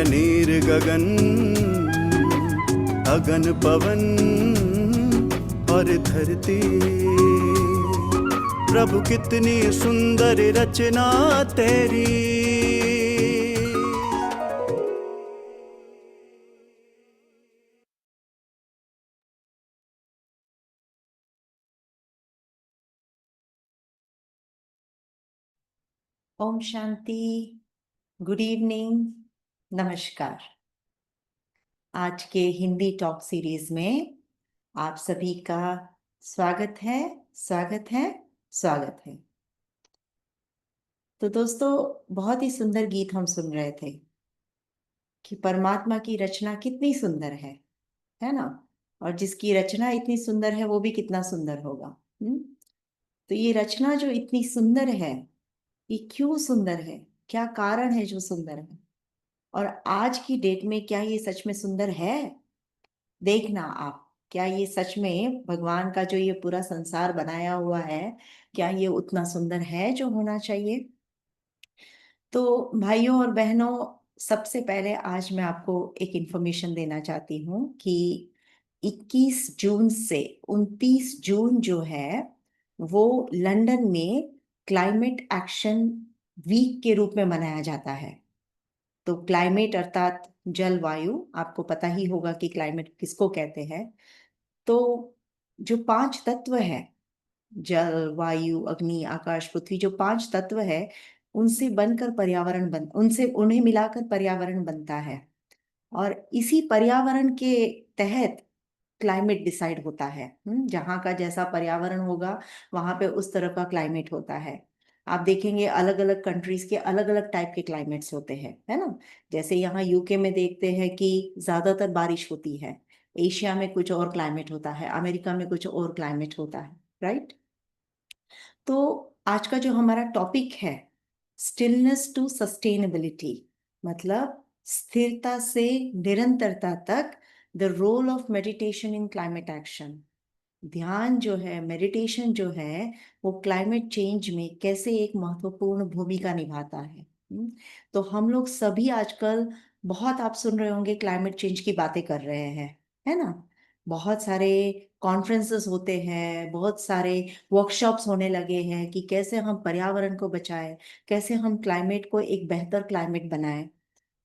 नीर गगन, अगन पवन और धरती। प्रभु कितनी सुंदर रचना तेरी। ओम शांति। Good evening. नमस्कार। आज के हिंदी टॉक सीरीज में आप सभी का स्वागत है, स्वागत है, स्वागत है। तो दोस्तों, बहुत ही सुंदर गीत हम सुन रहे थे कि परमात्मा की रचना कितनी सुंदर है ना। और जिसकी रचना इतनी सुंदर है वो भी कितना सुंदर होगा। तो ये रचना जो इतनी सुंदर है, ये क्यों सुंदर है, क्या कारण है जो सुंदर है, और आज की डेट में क्या ये सच में सुंदर है? देखना आप, क्या ये सच में भगवान का जो ये पूरा संसार बनाया हुआ है, क्या ये उतना सुंदर है जो होना चाहिए? तो भाइयों और बहनों, सबसे पहले आज मैं आपको एक इंफॉर्मेशन देना चाहती हूँ कि 21 जून से 29 जून जो है वो लंदन में क्लाइमेट एक्शन वीक के रूप में मनाया जाता है। तो क्लाइमेट अर्थात जलवायु, आपको पता ही होगा कि क्लाइमेट किसको कहते हैं। तो जो 5 तत्व है, जल वायु अग्नि आकाश पृथ्वी, जो 5 तत्व है, उनसे बनकर पर्यावरण उनसे उन्हें मिलाकर पर्यावरण बनता है। और इसी पर्यावरण के तहत क्लाइमेट डिसाइड होता है। जहाँ का जैसा पर्यावरण होगा वहां पे उस तरह का क्लाइमेट होता है। आप देखेंगे अलग अलग कंट्रीज के अलग अलग टाइप के क्लाइमेट्स होते हैं, है ना। जैसे यहाँ यूके में देखते हैं कि ज्यादातर बारिश होती है। एशिया में कुछ और क्लाइमेट होता है, अमेरिका में कुछ और क्लाइमेट होता है, राइट। तो आज का जो हमारा टॉपिक है, स्टिलनेस टू सस्टेनेबिलिटी, मतलब स्थिरता से निरंतरता तक, the role of meditation in climate action. ध्यान जो है, मेडिटेशन जो है, वो क्लाइमेट चेंज में कैसे एक महत्वपूर्ण भूमिका निभाता है। तो हम लोग सभी आजकल बहुत, आप सुन रहे होंगे, क्लाइमेट चेंज की बातें कर रहे हैं, है ना। बहुत सारे कॉन्फ्रेंसेस होते हैं, बहुत सारे वर्कशॉप्स होने लगे हैं कि कैसे हम पर्यावरण को बचाएं, कैसे हम क्लाइमेट को एक बेहतर क्लाइमेट बनाएं।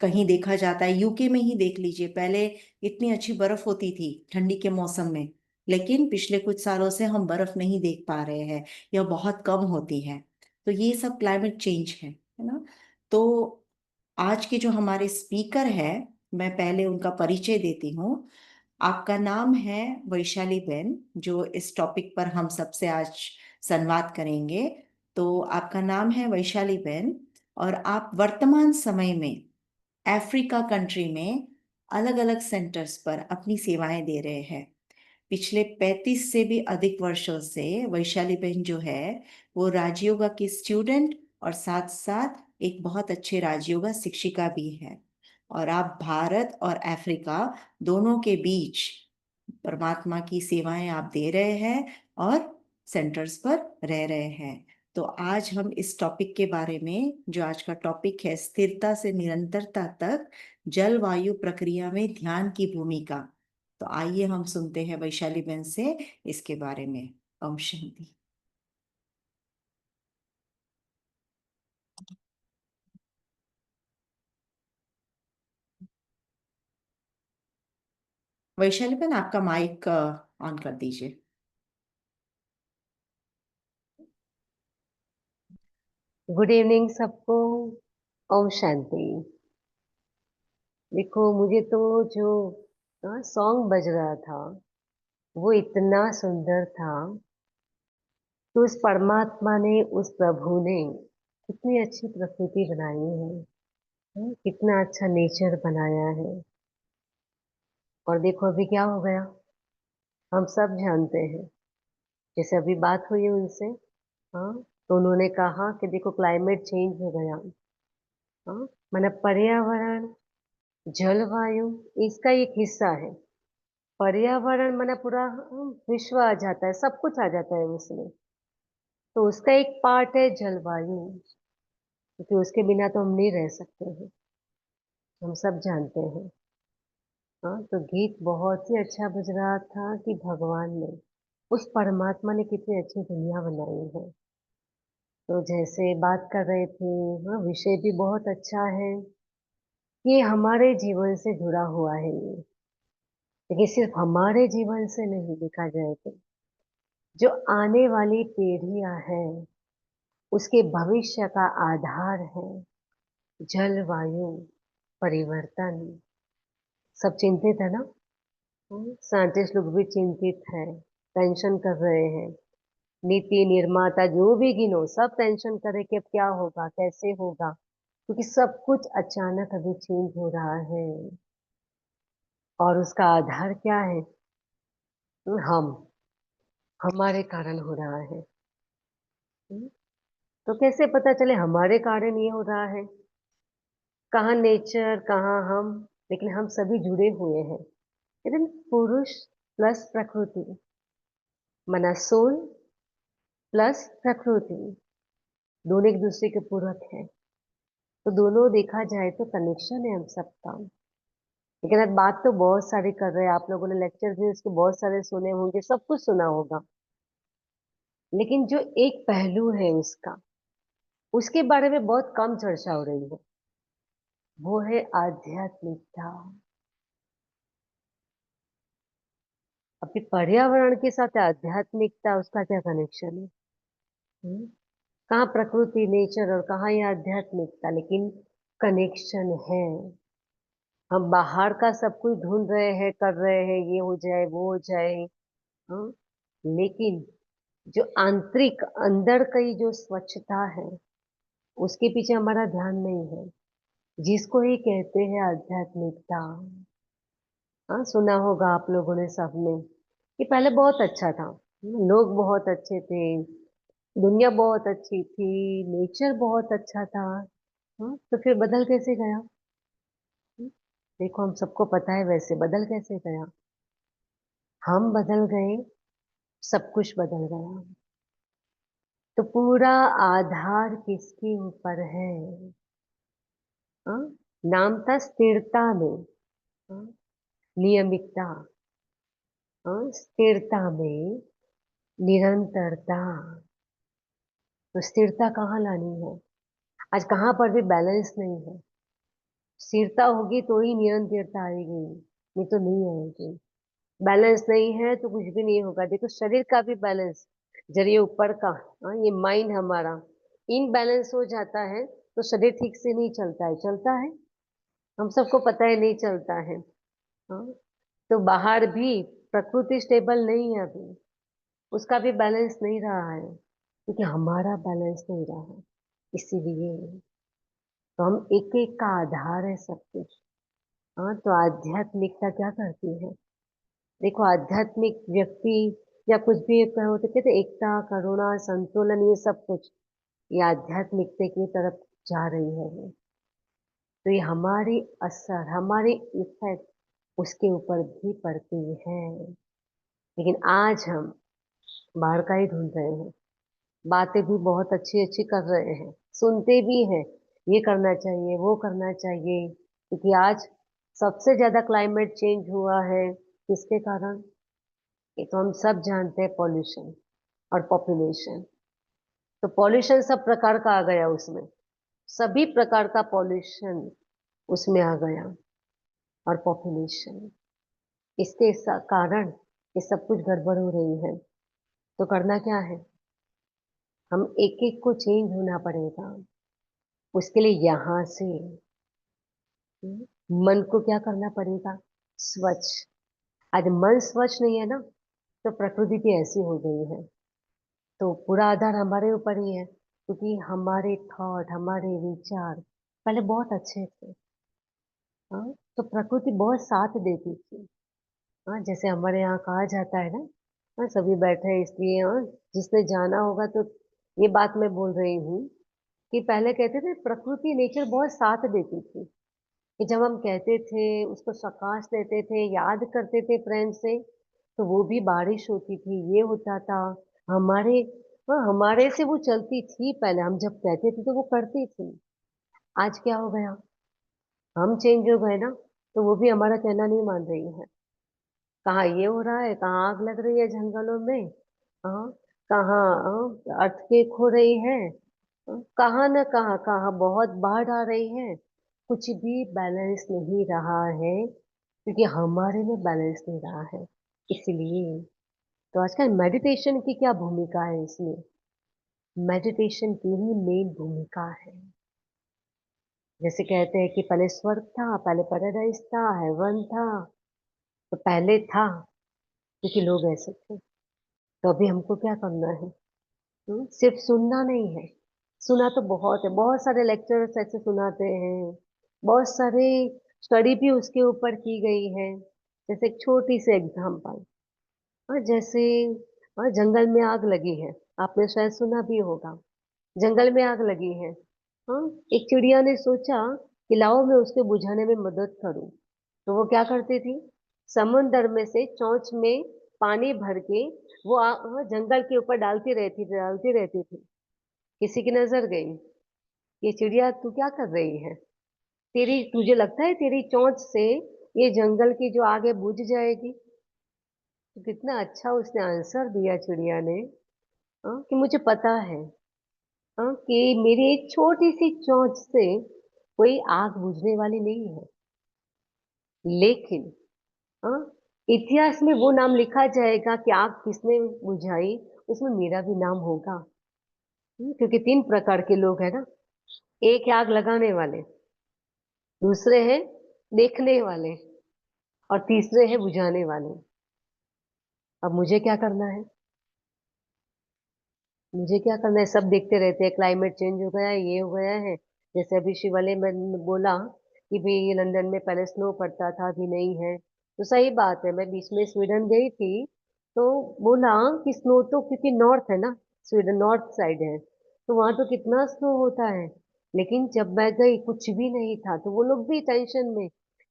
कहीं देखा जाता है, यूके में ही देख लीजिए, पहले इतनी अच्छी बर्फ होती थी ठंडी के मौसम में, लेकिन पिछले कुछ सालों से हम बर्फ नहीं देख पा रहे हैं या बहुत कम होती है। तो ये सब क्लाइमेट चेंज है ना। तो आज के जो हमारे स्पीकर है, मैं पहले उनका परिचय देती हूँ। आपका नाम है वैशाली बेन, जो इस टॉपिक पर हम सबसे आज संवाद करेंगे। तो आपका नाम है वैशाली बेन, और आप वर्तमान समय में अफ्रीका कंट्री में अलग अलग सेंटर्स पर अपनी सेवाएं दे रहे हैं। पिछले 35 से भी अधिक वर्षों से वैशाली बहन जो है वो राजयोगा की स्टूडेंट और साथ साथ एक बहुत अच्छे राजयोगा शिक्षिका भी है। और आप भारत और अफ्रीका दोनों के बीच परमात्मा की सेवाएं आप दे रहे हैं और सेंटर्स पर रह रहे हैं। तो आज हम इस टॉपिक के बारे में, जो आज का टॉपिक है स्थिरता से निरंतरता तक जलवायु प्रक्रिया में ध्यान की भूमिका, तो आइए हम सुनते हैं वैशाली बहन से इसके बारे में। ओम शांति। वैशाली बहन, आपका माइक ऑन कर दीजिए। गुड इवनिंग सबको। ओम शांति। देखो, मुझे तो जो सॉन्ग बज रहा था वो इतना सुंदर था। तो उस परमात्मा ने, उस प्रभु ने कितनी अच्छी प्रकृति बनाई है, कितना अच्छा नेचर बनाया है। और देखो अभी क्या हो गया, हम सब जानते हैं। जैसे अभी बात हुई उनसे, हाँ, तो उन्होंने कहा कि देखो क्लाइमेट चेंज हो गया। हाँ, मतलब पर्यावरण, जलवायु इसका एक हिस्सा है। पर्यावरण माने पूरा विश्व आ जाता है, सब कुछ आ जाता है उसमें। तो उसका एक पार्ट है जलवायु, क्योंकि उसके बिना तो हम नहीं रह सकते हैं। हम सब जानते हैं। हाँ, तो गीत बहुत ही अच्छा बज रहा था कि भगवान ने, उस परमात्मा ने कितनी अच्छी दुनिया बनाई है। तो जैसे बात कर रहे थे, हाँ, विषय भी बहुत अच्छा है। ये हमारे जीवन से जुड़ा हुआ है ये, लेकिन सिर्फ हमारे जीवन से नहीं, देखा जाए तो जो आने वाली पीढ़ियां हैं उसके भविष्य का आधार है जलवायु परिवर्तन। सब चिंतित है ना। साइंटिस्ट लोग भी चिंतित है, टेंशन कर रहे हैं। नीति निर्माता जो भी गिनो सब टेंशन कर रहे कि अब क्या होगा, कैसे होगा, क्योंकि सब कुछ अचानक अभी चेंज हो रहा है। और उसका आधार क्या है? हम, हमारे कारण हो रहा है। हम्म, तो कैसे पता चले हमारे कारण ये हो रहा है? कहाँ नेचर, कहाँ हम, लेकिन हम सभी जुड़े हुए हैं। लेकिन पुरुष प्लस प्रकृति, मना सोल प्लस प्रकृति, दोनों एक दूसरे के पूरक हैं। तो दोनों देखा जाए तो कनेक्शन है हम सबका। लेकिन अब बात तो बहुत सारी कर रहे हैं, आप लोगों ने लेक्चर भी उसके बहुत सारे सुने होंगे, सब कुछ सुना होगा। लेकिन जो एक पहलू है उसका, उसके बारे में बहुत कम चर्चा हो रही है, वो है आध्यात्मिकता। अभी पर्यावरण के साथ आध्यात्मिकता, उसका क्या कनेक्शन है? हम्म? कहाँ प्रकृति नेचर और कहाँ ये आध्यात्मिकता, लेकिन कनेक्शन है। हम बाहर का सब कुछ ढूंढ रहे हैं, कर रहे हैं, ये हो जाए वो हो जाए, हाँ, लेकिन जो आंतरिक अंदर की जो स्वच्छता है उसके पीछे हमारा ध्यान नहीं है, जिसको ही कहते हैं आध्यात्मिकता। हाँ, सुना होगा आप लोगों ने सबने कि पहले बहुत अच्छा था, लोग बहुत अच्छे थे, दुनिया बहुत अच्छी थी, नेचर बहुत अच्छा था। हाँ, तो फिर बदल कैसे गया? हम्म, देखो हम सबको पता है वैसे बदल कैसे गया। हम बदल गए, सब कुछ बदल गया। तो पूरा आधार किसके ऊपर है? हाँ? नाम था स्थिरता में। हाँ? नियमितता। हाँ? स्थिरता में निरंतरता। तो स्थिरता कहाँ लानी है? आज कहाँ पर भी बैलेंस नहीं है। स्थिरता होगी तो ही निरंतरता आएगी, नहीं तो नहीं आएगी। बैलेंस नहीं है तो कुछ भी नहीं होगा। देखो शरीर का भी बैलेंस, जरिए ऊपर का, हाँ, ये माइंड हमारा इनबैलेंस हो जाता है तो शरीर ठीक से नहीं चलता है। चलता है, हम सबको पता है नहीं चलता है। हाँ? तो बाहर भी प्रकृति स्टेबल नहीं है अभी, उसका भी बैलेंस नहीं रहा है, क्योंकि हमारा बैलेंस नहीं रहा है। इसीलिए तो हम एक एक का आधार है सब कुछ। हाँ, तो आध्यात्मिकता क्या करती है? देखो आध्यात्मिक व्यक्ति या कुछ भी कहो तो कहते एकता करुणा संतुलन, ये सब कुछ ये आध्यात्मिकता की तरफ जा रही है ये। तो ये हमारी असर, हमारी इफेक्ट उसके ऊपर भी पड़ती है। लेकिन आज हम बाहर का ही ढूंढ रहे हैं, बातें भी बहुत अच्छी अच्छी कर रहे हैं, सुनते भी हैं, ये करना चाहिए वो करना चाहिए, क्योंकि आज सबसे ज्यादा क्लाइमेट चेंज हुआ है किसके कारण? ये तो हम सब जानते हैं, पॉल्यूशन और पॉपुलेशन। तो पॉल्यूशन सब प्रकार का आ गया उसमें, सभी प्रकार का पॉल्यूशन उसमें आ गया। और पॉपुलेशन, इसके कारण ये सब कुछ गड़बड़ हो रही है। तो करना क्या है? हम एक एक को चेंज होना पड़ेगा। उसके लिए यहाँ से मन को क्या करना पड़ेगा? स्वच्छ। आज मन स्वच्छ नहीं है ना, तो प्रकृति भी ऐसी हो गई है। तो पूरा आधार हमारे ऊपर ही है, क्योंकि हमारे थॉट, हमारे विचार पहले बहुत अच्छे थे। हाँ, तो प्रकृति बहुत साथ देती थी। हाँ, जैसे हमारे यहाँ कहा जाता है ना, हाँ, सभी बैठे हैं इसलिए, हाँ, जिसने जाना होगा तो ये बात मैं बोल रही हूँ कि पहले कहते थे प्रकृति नेचर बहुत साथ देती थी, कि जब हम कहते थे उसको प्रकाश देते थे, याद करते थे प्रेम से, तो वो भी बारिश होती थी, ये होता था हमारे, हाँ, हमारे से वो चलती थी। पहले हम जब कहते थे तो वो करती थी। आज क्या हो गया? हम चेंज हो गए ना, तो वो भी हमारा कहना नहीं मान रही है। कहाँ ये हो रहा है, कहाँ आग लग रही है जंगलों में, हाँ, कहाँ अर्थक्वेक हो रही है, कहाँ न कहाँ कहाँ बहुत बाढ़ आ रही है। कुछ भी बैलेंस नहीं रहा है, क्योंकि हमारे में बैलेंस नहीं रहा है। इसलिए तो आजकल मेडिटेशन की क्या भूमिका है इसमें? मेडिटेशन की ही मेन भूमिका है। जैसे कहते हैं कि पहले स्वर्ग था, पहले पैराडाइज था, हेवन था। तो पहले था क्योंकि लोग ऐसे थे। तो अभी हमको क्या करना है? सिर्फ सुनना नहीं है। सुना तो बहुत है, बहुत सारे लेक्चर्स ऐसे सुनाते हैं, बहुत सारे स्टडी भी उसके ऊपर की गई है। जैसे एक छोटी सी एग्जांपल, जैसे जंगल में आग लगी है, आपने शायद सुना भी होगा। जंगल में आग लगी है, हाँ, एक चिड़िया ने सोचा कि लाओ मैं उसके बुझाने में मदद करूं। तो वो क्या करती थी? समुंदर में से चोंच में पानी भर के वो जंगल के ऊपर डालती रहती थी। किसी की नजर गई, ये चिड़िया तू क्या कर रही है? तेरी तुझे लगता है तेरी चोंच से ये जंगल की जो आग है बुझ जाएगी? तो कितना अच्छा उसने आंसर दिया चिड़िया ने, कि मुझे पता है, कि मेरी एक छोटी सी चोंच से कोई आग बुझने वाली नहीं है। लेकिन हाँ, इतिहास में वो नाम लिखा जाएगा कि आग किसने बुझाई, उसमें मेरा भी नाम होगा। क्योंकि तीन प्रकार के लोग हैं ना। एक है आग लगाने वाले, दूसरे हैं देखने वाले, और तीसरे हैं बुझाने वाले। अब मुझे क्या करना है? मुझे क्या करना है? सब देखते रहते हैं क्लाइमेट चेंज हो गया है, ये हो गया है। जैसे अभी शिवालय में बोला कि भाई ये लंदन में पहले स्नो पड़ता था, अभी नहीं है। तो सही बात है, मैं बीच में स्वीडन गई थी, तो बोला कि स्नो तो क्योंकि नॉर्थ है ना, स्वीडन नॉर्थ साइड है, तो वहां तो कितना स्नो होता है। लेकिन जब मैं गई कुछ भी नहीं था, तो वो लोग भी टेंशन में,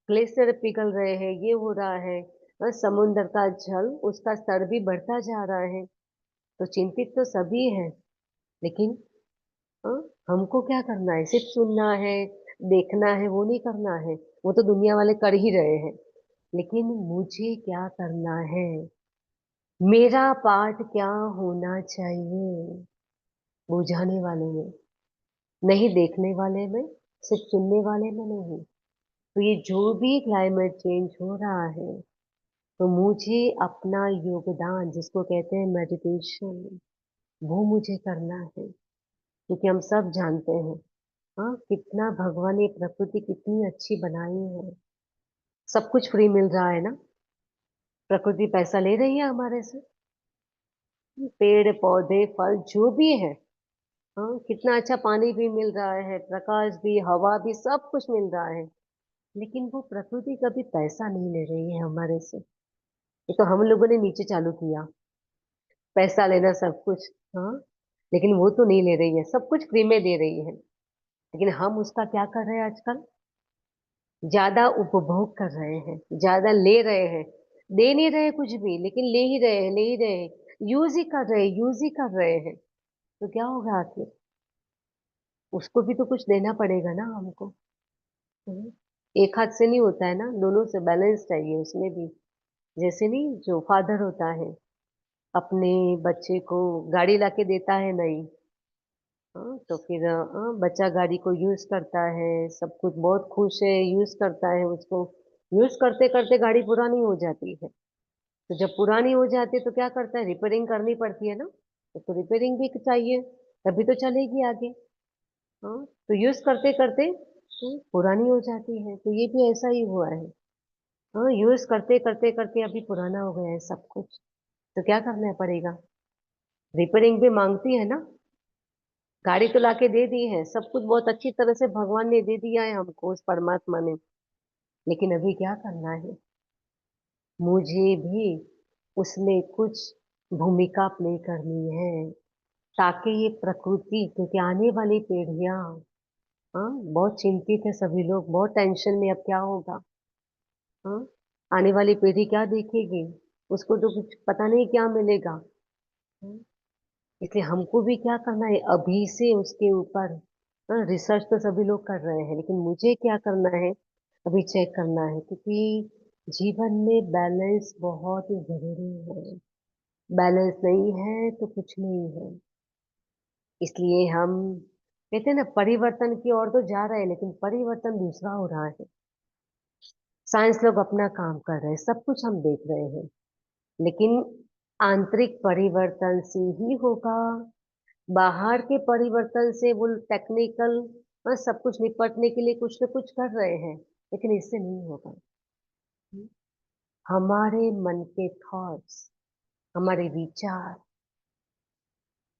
ग्लेशियर पिघल रहे हैं, ये हो रहा है, समुन्द्र का जल उसका स्तर भी बढ़ता जा रहा है। तो चिंतित तो सभी है। लेकिन हाँ, हमको क्या करना है? सिर्फ सुनना है, देखना है, वो नहीं करना है। वो तो दुनिया वाले कर ही रहे हैं। लेकिन मुझे क्या करना है? मेरा पार्ट क्या होना चाहिए? बुझाने वाले में, नहीं देखने वाले में, सिर्फ सुनने वाले में नहीं। तो ये जो भी क्लाइमेट चेंज हो रहा है, तो मुझे अपना योगदान, जिसको कहते हैं मेडिटेशन, वो मुझे करना है। क्योंकि हम सब जानते हैं, हाँ, कितना भगवान ने प्रकृति कितनी अच्छी बनाई है। सब कुछ फ्री मिल रहा है ना। प्रकृति पैसा ले रही है हमारे से? पेड़ पौधे फल जो भी है, हाँ, कितना अच्छा पानी भी मिल रहा है, प्रकाश भी, हवा भी, सब कुछ मिल रहा है। लेकिन वो प्रकृति कभी पैसा नहीं ले रही है हमारे से। ये तो हम लोगों ने नीचे चालू किया, पैसा लेना सब कुछ, हाँ। लेकिन वो तो नहीं ले रही है, सब कुछ फ्री में दे रही है। लेकिन हम उसका क्या कर रहे हैं आजकल? ज्यादा उपभोग कर रहे हैं, ज्यादा ले रहे हैं। दे नहीं रहे कुछ भी, लेकिन ले ही रहे हैं, ले ही रहे हैं, यूज ही कर रहे हैं, यूज ही कर रहे हैं। तो क्या होगा आखिर? उसको भी तो कुछ देना पड़ेगा ना हमको। हम्म। एक हाथ से नहीं होता है ना, दोनों से बैलेंस चाहिए उसमें भी। जैसे नहीं, जो फादर होता है अपने बच्चे को गाड़ी लाके देता है नई, हाँ, तो फिर बच्चा गाड़ी को यूज करता है, सब कुछ बहुत खुश है, यूज करता है उसको। यूज करते करते गाड़ी पुरानी हो जाती है। तो जब पुरानी हो जाती है तो क्या करता है? रिपेयरिंग करनी पड़ती है ना। तो रिपेयरिंग भी चाहिए, तभी तो चलेगी आगे। हाँ, तो यूज करते करते पुरानी हो जाती है। तो ये भी ऐसा ही हुआ है। हाँ, यूज करते करते करते अभी पुराना हो गया है सब कुछ। तो क्या करना पड़ेगा? रिपेयरिंग भी मांगती है ना। गाड़ी तो लाके दे दी है, सब कुछ बहुत अच्छी तरह से भगवान ने दे दिया है हमको, उस परमात्मा ने। लेकिन अभी क्या करना है? मुझे भी उसमें कुछ भूमिका प्ले करनी है, ताकि ये प्रकृति, क्योंकि आने वाली पीढ़ियां, हाँ, बहुत चिंतित है सभी लोग, बहुत टेंशन में, अब क्या होगा? हाँ, आने वाली पीढ़ी क्या देखेगी? उसको तो कुछ पता नहीं क्या मिलेगा। हाँ, इसलिए हमको भी क्या करना है अभी से उसके ऊपर। हाँ, रिसर्च तो सभी लोग कर रहे हैं, लेकिन मुझे क्या करना है? अभी चेक करना है, क्योंकि जीवन में बैलेंस बहुत जरूरी है। बैलेंस नहीं है तो कुछ नहीं है। इसलिए हम कहते हैं ना, परिवर्तन की ओर तो जा रहे हैं, लेकिन परिवर्तन दूसरा हो रहा है। साइंस लोग अपना काम कर रहे हैं, सब कुछ हम देख रहे हैं, लेकिन आंतरिक परिवर्तन से ही होगा। बाहर के परिवर्तन से वो टेक्निकल सब कुछ निपटने के लिए कुछ न कुछ कर रहे हैं, लेकिन इससे नहीं होगा। हमारे मन के थॉट्स, हमारे विचार,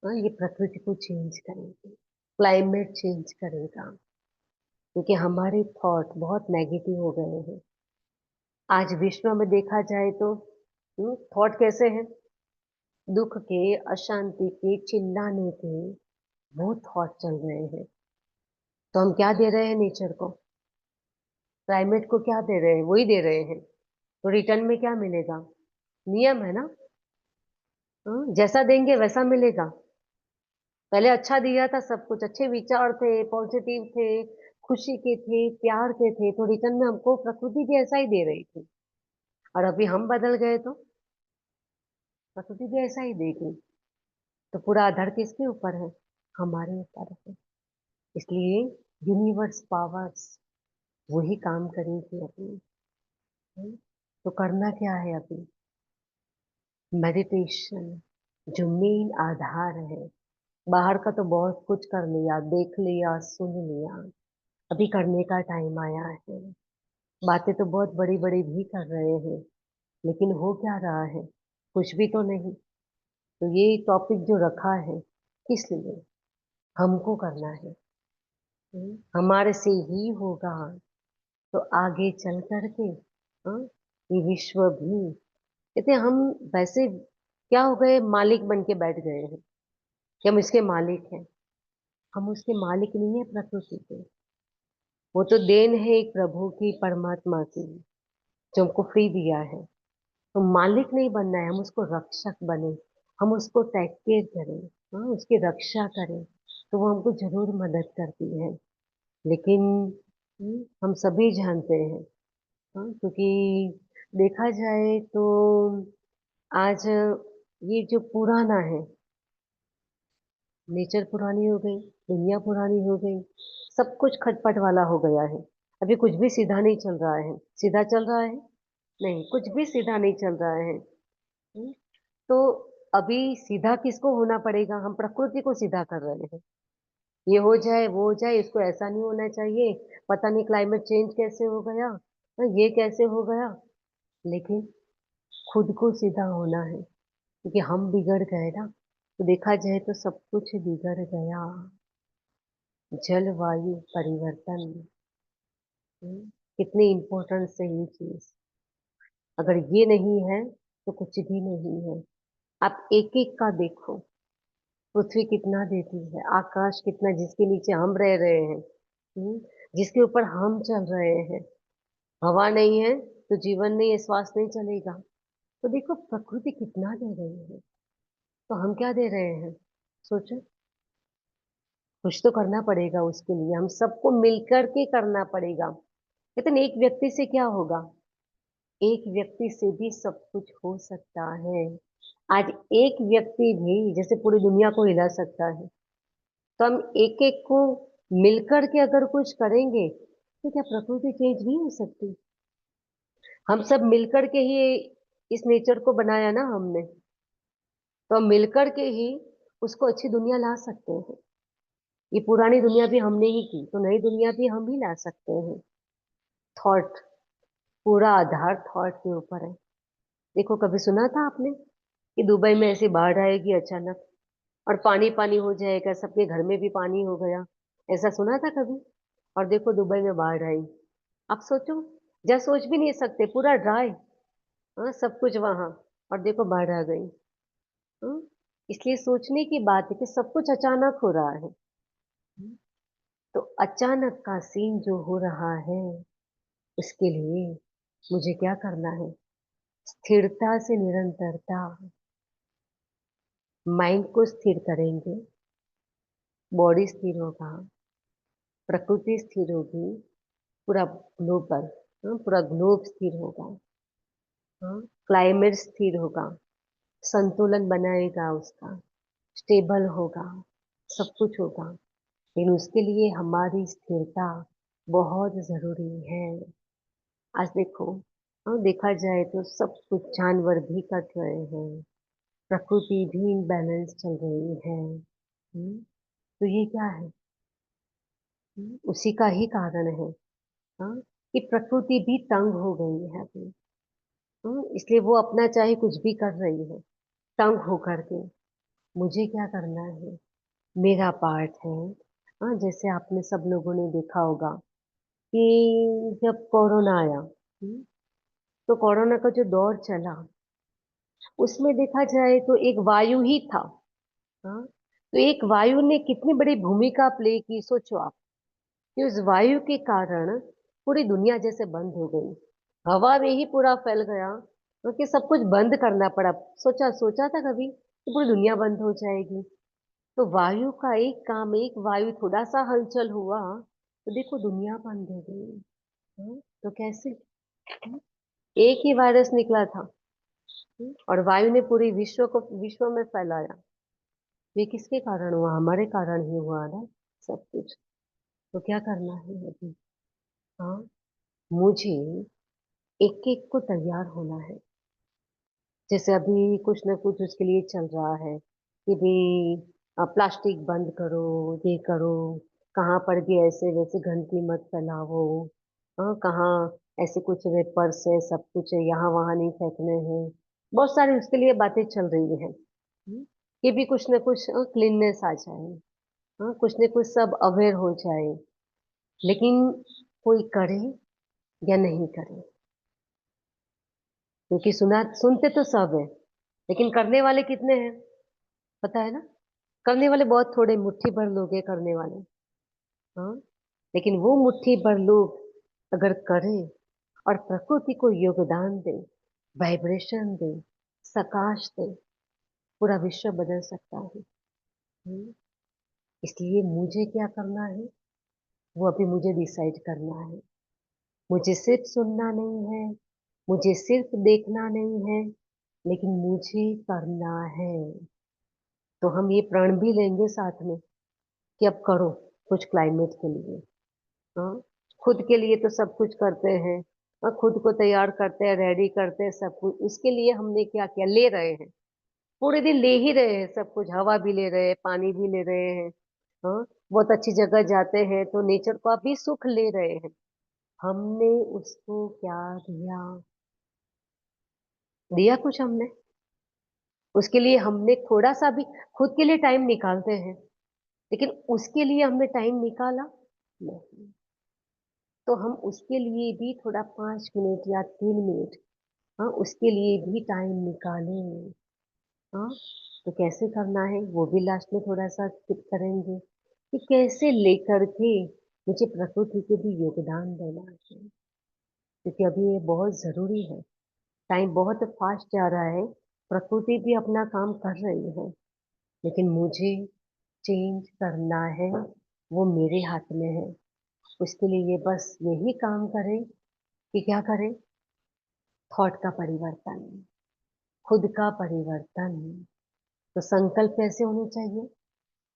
ये प्रकृति को चेंज करेंगे, क्लाइमेट चेंज करेगा, क्योंकि हमारे थॉट बहुत नेगेटिव हो गए हैं। आज विश्व में देखा जाए तो थॉट कैसे हैं? दुख के, अशांति के, चिल्लाने के, वो थॉट चल रहे हैं। तो हम क्या दे रहे हैं नेचर को, क्लाइमेट को क्या दे रहे हैं? वही दे रहे हैं। तो रिटर्न में क्या मिलेगा? नियम है ना। जैसा देंगे वैसा मिलेगा। पहले अच्छा दिया था, सब कुछ अच्छे विचार थे, पॉजिटिव थे, खुशी के थे, प्यार के थे, तो रिटर्न में हमको प्रकृति भी ऐसा ही दे रही थी। और अभी हम बदल गए तो प्रकृति भी ऐसा ही देगी। तो पूरा आधार किसके ऊपर है? हमारे ऊपर है। इसलिए यूनिवर्स पावर्स वही काम करेगी अभी। तो करना क्या है अभी? मेडिटेशन जो मेन आधार है। बाहर का तो बहुत कुछ कर लिया, देख लिया, सुन लिया। अभी करने का टाइम आया है। बातें तो बहुत बड़ी बड़ी भी कर रहे हैं, लेकिन हो क्या रहा है? कुछ भी तो नहीं। तो ये टॉपिक जो रखा है, किस लिए? हमको करना है। हमारे से ही होगा तो आगे चल करके हाँ, ये विश्व भी, कहते हैं हम वैसे क्या हो गए, मालिक बन के बैठ गए हैं कि हम इसके मालिक हैं। हम उसके मालिक नहीं है, प्रकृति के। वो तो देन है एक प्रभु की, परमात्मा की, जो हमको फ्री दिया है। तो मालिक नहीं बनना है, हम उसको रक्षक बने। हम उसको टेक केयर करें, हाँ, उसकी रक्षा करें, तो वो हमको जरूर मदद करती है। लेकिन हम सभी जानते हैं, हाँ, क्योंकि देखा जाए तो आज ये जो पुराना है, नेचर पुरानी हो गई, दुनिया पुरानी हो गई, सब कुछ खटपट वाला हो गया है। अभी कुछ भी सीधा नहीं चल रहा है। सीधा चल रहा है? नहीं, कुछ भी सीधा नहीं चल रहा है। तो अभी सीधा किसको होना पड़ेगा? हम प्रकृति को सीधा कर रहे हैं। ये हो जाए, वो हो जाए, इसको ऐसा नहीं होना चाहिए, पता नहीं क्लाइमेट चेंज कैसे हो गया, ये कैसे हो गया। लेकिन खुद को सीधा होना है, क्योंकि हम बिगड़ गए ना। तो देखा जाए तो सब कुछ बिगड़ गया। जलवायु परिवर्तन, कितनी इम्पोर्टेंट है ये चीज। अगर ये नहीं है तो कुछ भी नहीं है। आप एक एक का देखो, पृथ्वी कितना देती है, आकाश कितना, जिसके नीचे हम रह रहे हैं, जिसके ऊपर हम चल रहे हैं। हवा नहीं है तो जीवन नहीं है, श्वास नहीं चलेगा। तो देखो प्रकृति कितना दे रही है, तो हम क्या दे रहे हैं? सोचो। कुछ तो करना पड़ेगा उसके लिए, हम सबको मिलकर के करना पड़ेगा। लेकिन एक व्यक्ति से क्या होगा? एक व्यक्ति से भी सब कुछ हो सकता है। आज एक व्यक्ति भी जैसे पूरी दुनिया को हिला सकता है, तो हम एक एक को मिलकर के अगर कुछ करेंगे तो क्या प्रकृति चेंज नहीं हो सकती? हम सब मिलकर के ही इस नेचर को बनाया ना हमने, तो हम मिलकर के ही उसको अच्छी दुनिया ला सकते हैं। ये पुरानी दुनिया भी हमने ही की, तो नई दुनिया भी हम ही ला सकते हैं। थॉट, पूरा आधार थॉट के ऊपर है। देखो, कभी सुना था आपने कि दुबई में ऐसी बाढ़ आएगी अचानक और पानी पानी हो जाएगा, सबके घर में भी पानी हो गया? ऐसा सुना था कभी? और देखो दुबई में बाढ़ आई। आप सोचो, जहाँ सोच भी नहीं सकते, पूरा ड्राई, हाँ, सब कुछ वहां, और देखो बाढ़ आ गई। हाँ? इसलिए सोचने की बात है कि सब कुछ अचानक हो रहा है। तो अचानक का सीन जो हो रहा है, उसके लिए मुझे क्या करना है? स्थिरता से निरंतरता। माइंड को स्थिर करेंगे, बॉडी स्थिर होगा, प्रकृति स्थिर होगी, पूरा ग्लोबल पूरा ग्लोब स्थिर होगा। क्लाइमेट स्थिर होगा, संतुलन बनाएगा उसका, स्टेबल होगा, सब कुछ होगा। लेकिन उसके लिए हमारी स्थिरता बहुत जरूरी है। आज देखो, देखा जाए तो सब कुछ जानवर भी कट रहे हैं, प्रकृति भी इम्बैलेंस चल रही है। तो ये क्या है? उसी का ही कारण है। हाँ, कि प्रकृति भी तंग हो गई है अभी। इसलिए वो अपना चाहे कुछ भी कर रही है, तंग हो करके। मुझे क्या करना है, मेरा पार्ट है। हाँ, जैसे आपने सब लोगों ने देखा होगा कि जब कोरोना आया, तो कोरोना का जो दौर चला, उसमें देखा जाए तो एक वायु ही था। हाँ, तो एक वायु ने कितनी बड़ी भूमिका प्ले की, सोचो आप, कि उस वायु के कारण पूरी दुनिया जैसे बंद हो गई, हवा में ही पूरा फैल गया, क्योंकि सब कुछ बंद करना पड़ा। सोचा सोचा था कभी कि पूरी दुनिया बंद हो जाएगी? तो वायु का एक काम, एक वायु थोड़ा सा हलचल हुआ तो देखो दुनिया बंद हो गई। तो कैसे? एक ही वायरस निकला था, और वायु ने पूरी विश्व में फैलाया। ये किसके कारण हुआ? हमारे कारण ही हुआ ना सब कुछ। तो क्या करना है अभी? हाँ, मुझे एक एक को तैयार होना है। जैसे अभी कुछ ना कुछ उसके लिए चल रहा है कि भाई प्लास्टिक बंद करो, ये करो, कहाँ पर भी ऐसे वैसे गंदगी मत फैलाओ। कहाँ ऐसे कुछ रेपर्स है, सब कुछ है, यहाँ वहाँ नहीं फेंकने हैं। बहुत सारी उसके लिए बातें चल रही हैं। कि भी कुछ ना कुछ क्लीननेस आ जाए। कुछ ना कुछ सब अवेयर हो जाए। लेकिन कोई करे या नहीं करे, क्योंकि सुनते तो सब है, लेकिन करने वाले कितने हैं पता है ना? करने वाले बहुत थोड़े, मुट्ठी भर लोग हैं करने वाले। हाँ, लेकिन वो मुट्ठी भर लोग अगर करें और प्रकृति को योगदान दे, वाइब्रेशन दे, प्रकाश दे, पूरा विश्व बदल सकता है। हम्म, इसलिए मुझे क्या करना है, वो अभी मुझे डिसाइड करना है। मुझे सिर्फ सुनना नहीं है, मुझे सिर्फ देखना नहीं है, लेकिन मुझे करना है। तो हम ये प्रण भी लेंगे साथ में कि अब करो कुछ क्लाइमेट के लिए। हाँ, खुद के लिए तो सब कुछ करते हैं, और खुद को तैयार करते हैं, रेडी करते हैं सब कुछ। उसके लिए हमने क्या किया, ले रहे हैं, पूरे दिन ले ही रहे हैं सब कुछ, हवा भी ले रहे हैं, पानी भी ले रहे हैं। हाँ, बहुत अच्छी जगह जाते हैं तो नेचर का भी सुख ले रहे हैं। हमने उसको क्या दिया? दिया कुछ हमने? उसके लिए हमने थोड़ा सा भी खुद के लिए टाइम निकालते हैं, लेकिन उसके लिए हमने टाइम निकाला नहीं। तो हम उसके लिए भी थोड़ा 5 मिनट या 3 मिनट, हाँ, उसके लिए भी टाइम निकालें। हाँ, तो कैसे करना है वो भी लास्ट में थोड़ा सा टिप करेंगे कि कैसे लेकर के मुझे प्रकृति को भी योगदान देना है, क्योंकि अभी ये बहुत जरूरी है। टाइम बहुत फास्ट जा रहा है, प्रकृति भी अपना काम कर रही है, लेकिन मुझे चेंज करना है, वो मेरे हाथ में है। उसके लिए बस यही काम करें कि क्या करें, थॉट का परिवर्तन, खुद का परिवर्तन। तो संकल्प कैसे होने चाहिए?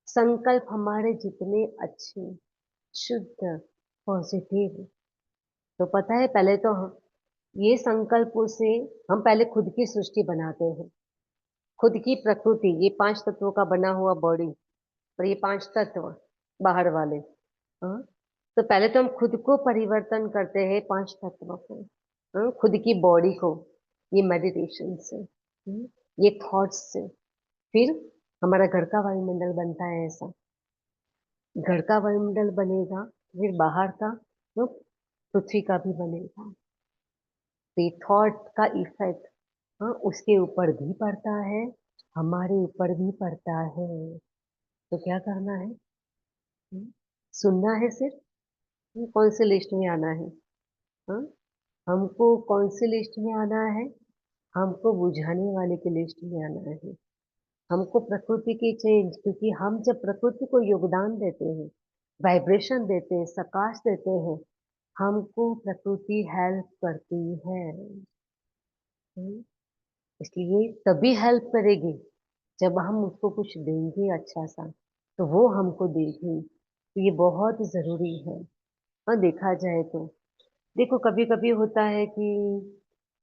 संकल्प हमारे जितने अच्छे, शुद्ध, पॉजिटिव, तो पता है पहले तो हम ये संकल्पों से हम पहले खुद की सृष्टि बनाते हैं, खुद की प्रकृति, ये 5 तत्वों का बना हुआ बॉडी, और ये 5 तत्व बाहर वाले। हाँ, तो पहले तो हम खुद को परिवर्तन करते हैं 5 तत्वों को, खुद की बॉडी को, ये मेडिटेशन से, ये थॉट्स से। फिर हमारा घर का वायुमंडल बनता है ऐसा, घर का वायुमंडल बनेगा, फिर बाहर का, तो पृथ्वी का भी बनेगा। तो ये थॉट का इफेक्ट, हाँ, उसके ऊपर भी पड़ता है, हमारे ऊपर भी पड़ता है। तो क्या करना है? हम्म, सुनना है सिर्फ? कौन से लिस्ट में आना है? हाँ, हमको कौन सी लिस्ट में आना है? हमको बुझाने वाले की लिस्ट में आना है। हमको प्रकृति की चेंज, क्योंकि हम जब प्रकृति को योगदान देते हैं, वाइब्रेशन देते हैं, प्रकाश देते हैं, हमको प्रकृति हेल्प करती है। हम्म, इसलिए तभी हेल्प करेगी जब हम उसको कुछ देंगे अच्छा सा, तो वो हमको देगी। तो ये बहुत जरूरी है। और देखा जाए तो देखो, कभी कभी होता है कि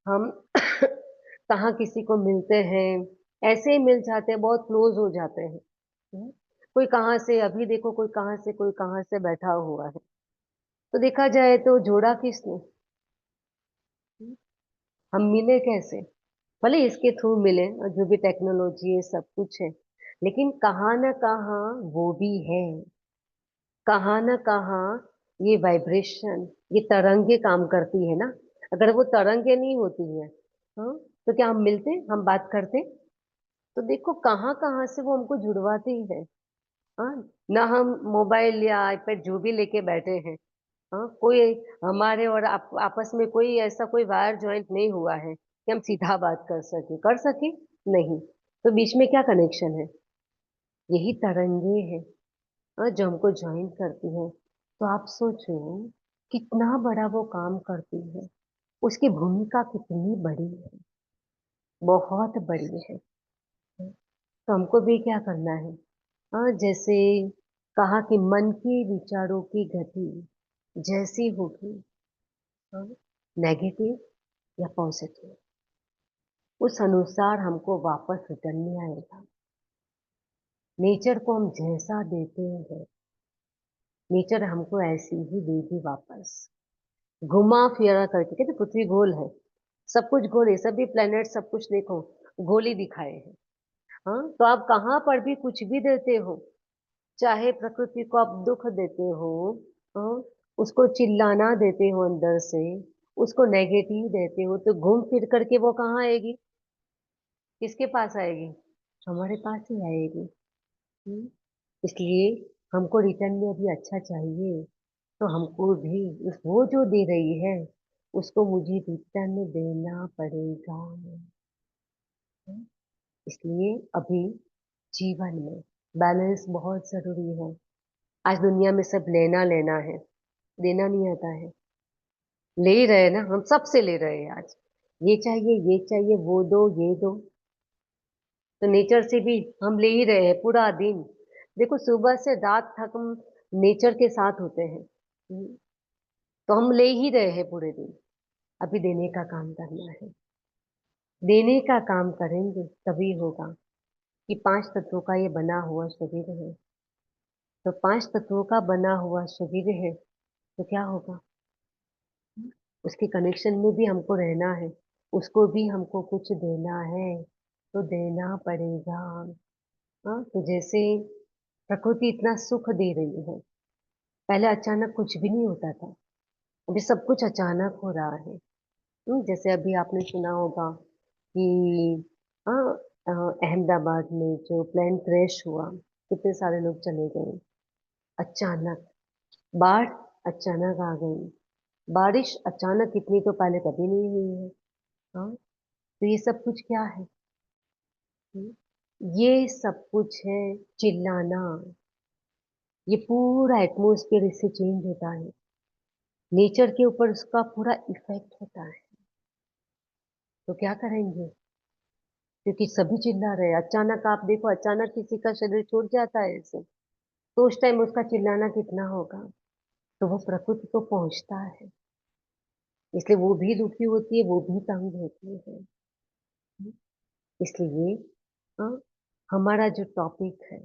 हम कहाँ किसी को मिलते हैं, ऐसे ही मिल जाते हैं, बहुत क्लोज हो जाते हैं। कोई कहाँ से, अभी देखो कोई कहाँ से, कोई कहाँ से बैठा हुआ है। तो देखा जाए तो जोड़ा किसने? हम्म, हम मिले कैसे? भले इसके थ्रू मिले, और जो भी टेक्नोलॉजी है सब कुछ है, लेकिन कहाँ ना कहाँ वो भी है। कहाँ ना कहाँ ये वाइब्रेशन, ये तरंगे काम करती है ना। अगर वो तरंगे नहीं होती है, हाँ, तो क्या हम मिलते, हम बात करते? तो देखो कहाँ कहाँ से वो हमको जुड़वाती है। हाँ, ना हम मोबाइल या आईपैड जो भी लेके बैठे हैं, हाँ, कोई हमारे और आपस में कोई ऐसा कोई वायर ज्वाइंट नहीं हुआ है कि हम सीधा बात कर सके नहीं। तो बीच में क्या कनेक्शन है? यही तरंगे हैं, हाँ, जो हमको ज्वाइन करती है। तो आप सोचो कितना बड़ा वो काम करती है, उसकी भूमिका कितनी बड़ी है, बहुत बड़ी है। तो हमको भी क्या करना है? हाँ, जैसे कहा कि मन के विचारों की गति जैसी होगी, हाँ, नेगेटिव या पॉजिटिव, उस अनुसार हमको वापस रिटर्न में आएगा। नेचर को हम जैसा देते हैं, नेचर हमको ऐसी ही देगी वापस। घुमा फिरा करके, कहते पृथ्वी गोल है, सब कुछ गोल है, सभी प्लेनेट सब कुछ देखो गोल ही दिखाए हैं। हाँ, तो आप कहाँ पर भी कुछ भी देते हो, चाहे प्रकृति को आप दुख देते हो, हाँ, उसको चिल्लाना देते हो अंदर से, उसको नेगेटिव देते हो, तो घूम फिर करके वो कहाँ आएगी? किसके पास आएगी? हमारे पास ही आएगी। हम्म, इसलिए हमको रिटर्न में अभी अच्छा चाहिए, तो हमको भी वो जो दे रही है उसको मुझे रिटर्न में देना पड़ेगा। हम्म, इसलिए अभी जीवन में बैलेंस बहुत जरूरी है। आज दुनिया में सब लेना लेना है, देना नहीं आता है। ले ही रहे ना, हम सबसे ले रहे हैं आज। ये चाहिए, ये चाहिए, वो दो, ये दो। तो नेचर से भी हम ले ही रहे हैं पूरा दिन। देखो सुबह से रात तक हम नेचर के साथ होते हैं। तो हम ले ही रहे हैं पूरे दिन। अभी देने का काम करना है। देने का काम करेंगे तभी होगा। कि 5 तत्वों का ये बना हुआ शरीर है, तो 5 तत्वों का बना हुआ शरीर है, तो क्या होगा? उसके कनेक्शन में भी हमको रहना है, उसको भी हमको कुछ देना है, तो देना पड़ेगा। हाँ, तो जैसे प्रकृति इतना सुख दे रही है, पहले अचानक कुछ भी नहीं होता था, अभी सब कुछ अचानक हो रहा है। जैसे अभी आपने सुना होगा कि हाँ, अहमदाबाद में जो प्लेन क्रैश हुआ, कितने सारे लोग चले गए अचानक। बाढ़ अचानक आ गई, बारिश अचानक इतनी तो पहले कभी नहीं हुई है। हाँ, तो ये सब कुछ क्या है? हम्म, ये सब कुछ है चिल्लाना। ये पूरा एटमोस्फेयर इससे चेंज होता है, नेचर के ऊपर उसका पूरा इफेक्ट होता है। तो क्या करेंगे? क्योंकि सभी चिल्ला रहे हैं, अचानक आप देखो, अचानक किसी का शरीर छूट जाता है ऐसे, तो उस टाइम उसका चिल्लाना कितना होगा? तो वो प्रकृति को पहुंचता है, इसलिए वो भी दुखी होती है, वो भी तंग होती है। इसलिए हाँ, हमारा जो टॉपिक है,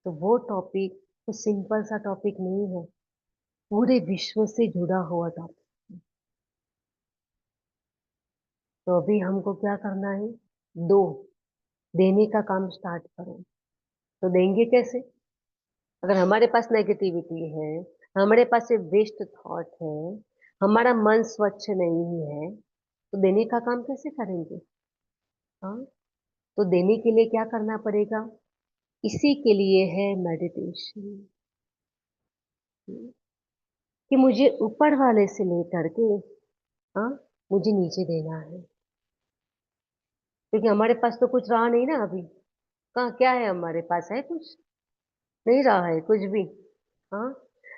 तो वो टॉपिक तो सिंपल सा टॉपिक नहीं है, पूरे विश्व से जुड़ा हुआ टॉपिक। तो अभी हमको क्या करना है? दो, देने का काम स्टार्ट करो। तो देंगे कैसे? अगर हमारे पास नेगेटिविटी है, हमारे पास सिर्फ वेस्ट थॉट है, हमारा मन स्वच्छ नहीं है, तो देने का काम कैसे करेंगे? हाँ, तो देने के लिए क्या करना पड़ेगा? इसी के लिए है मेडिटेशन, कि मुझे ऊपर वाले से लेकर के, हाँ, मुझे नीचे देना है। क्योंकि हमारे पास तो कुछ रहा नहीं ना अभी। कहाँ क्या है हमारे पास? है कुछ नहीं रहा है कुछ भी। हाँ,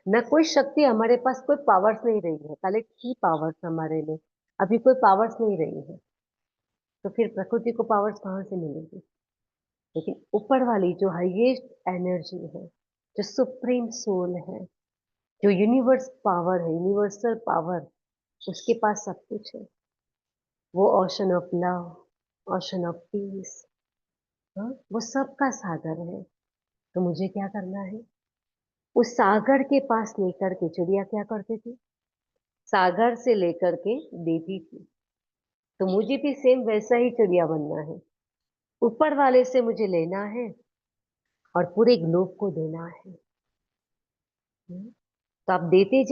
न कोई शक्ति, हमारे पास कोई पावर्स नहीं रही है। पहले थी पावर्स हमारे में, अभी कोई पावर्स नहीं रही है। तो फिर प्रकृति को पावर्स कहाँ से मिलेगी? लेकिन ऊपर वाली जो हाईएस्ट एनर्जी है, जो सुप्रीम सोल है, जो यूनिवर्स पावर है, यूनिवर्सल पावर, उसके पास सब कुछ है। वो ocean of love, ocean of peace, हाँ, वो सबका सागर है। तो मुझे क्या करना है? उस सागर के पास लेकर के चिड़िया क्या करती थी? सागर से लेकर के देती थी। तो मुझे भी सेम वैसा ही चिड़िया बनना है। ऊपर वाले से मुझे लेना है और पूरे ग्लोब को देना है। तो आप देते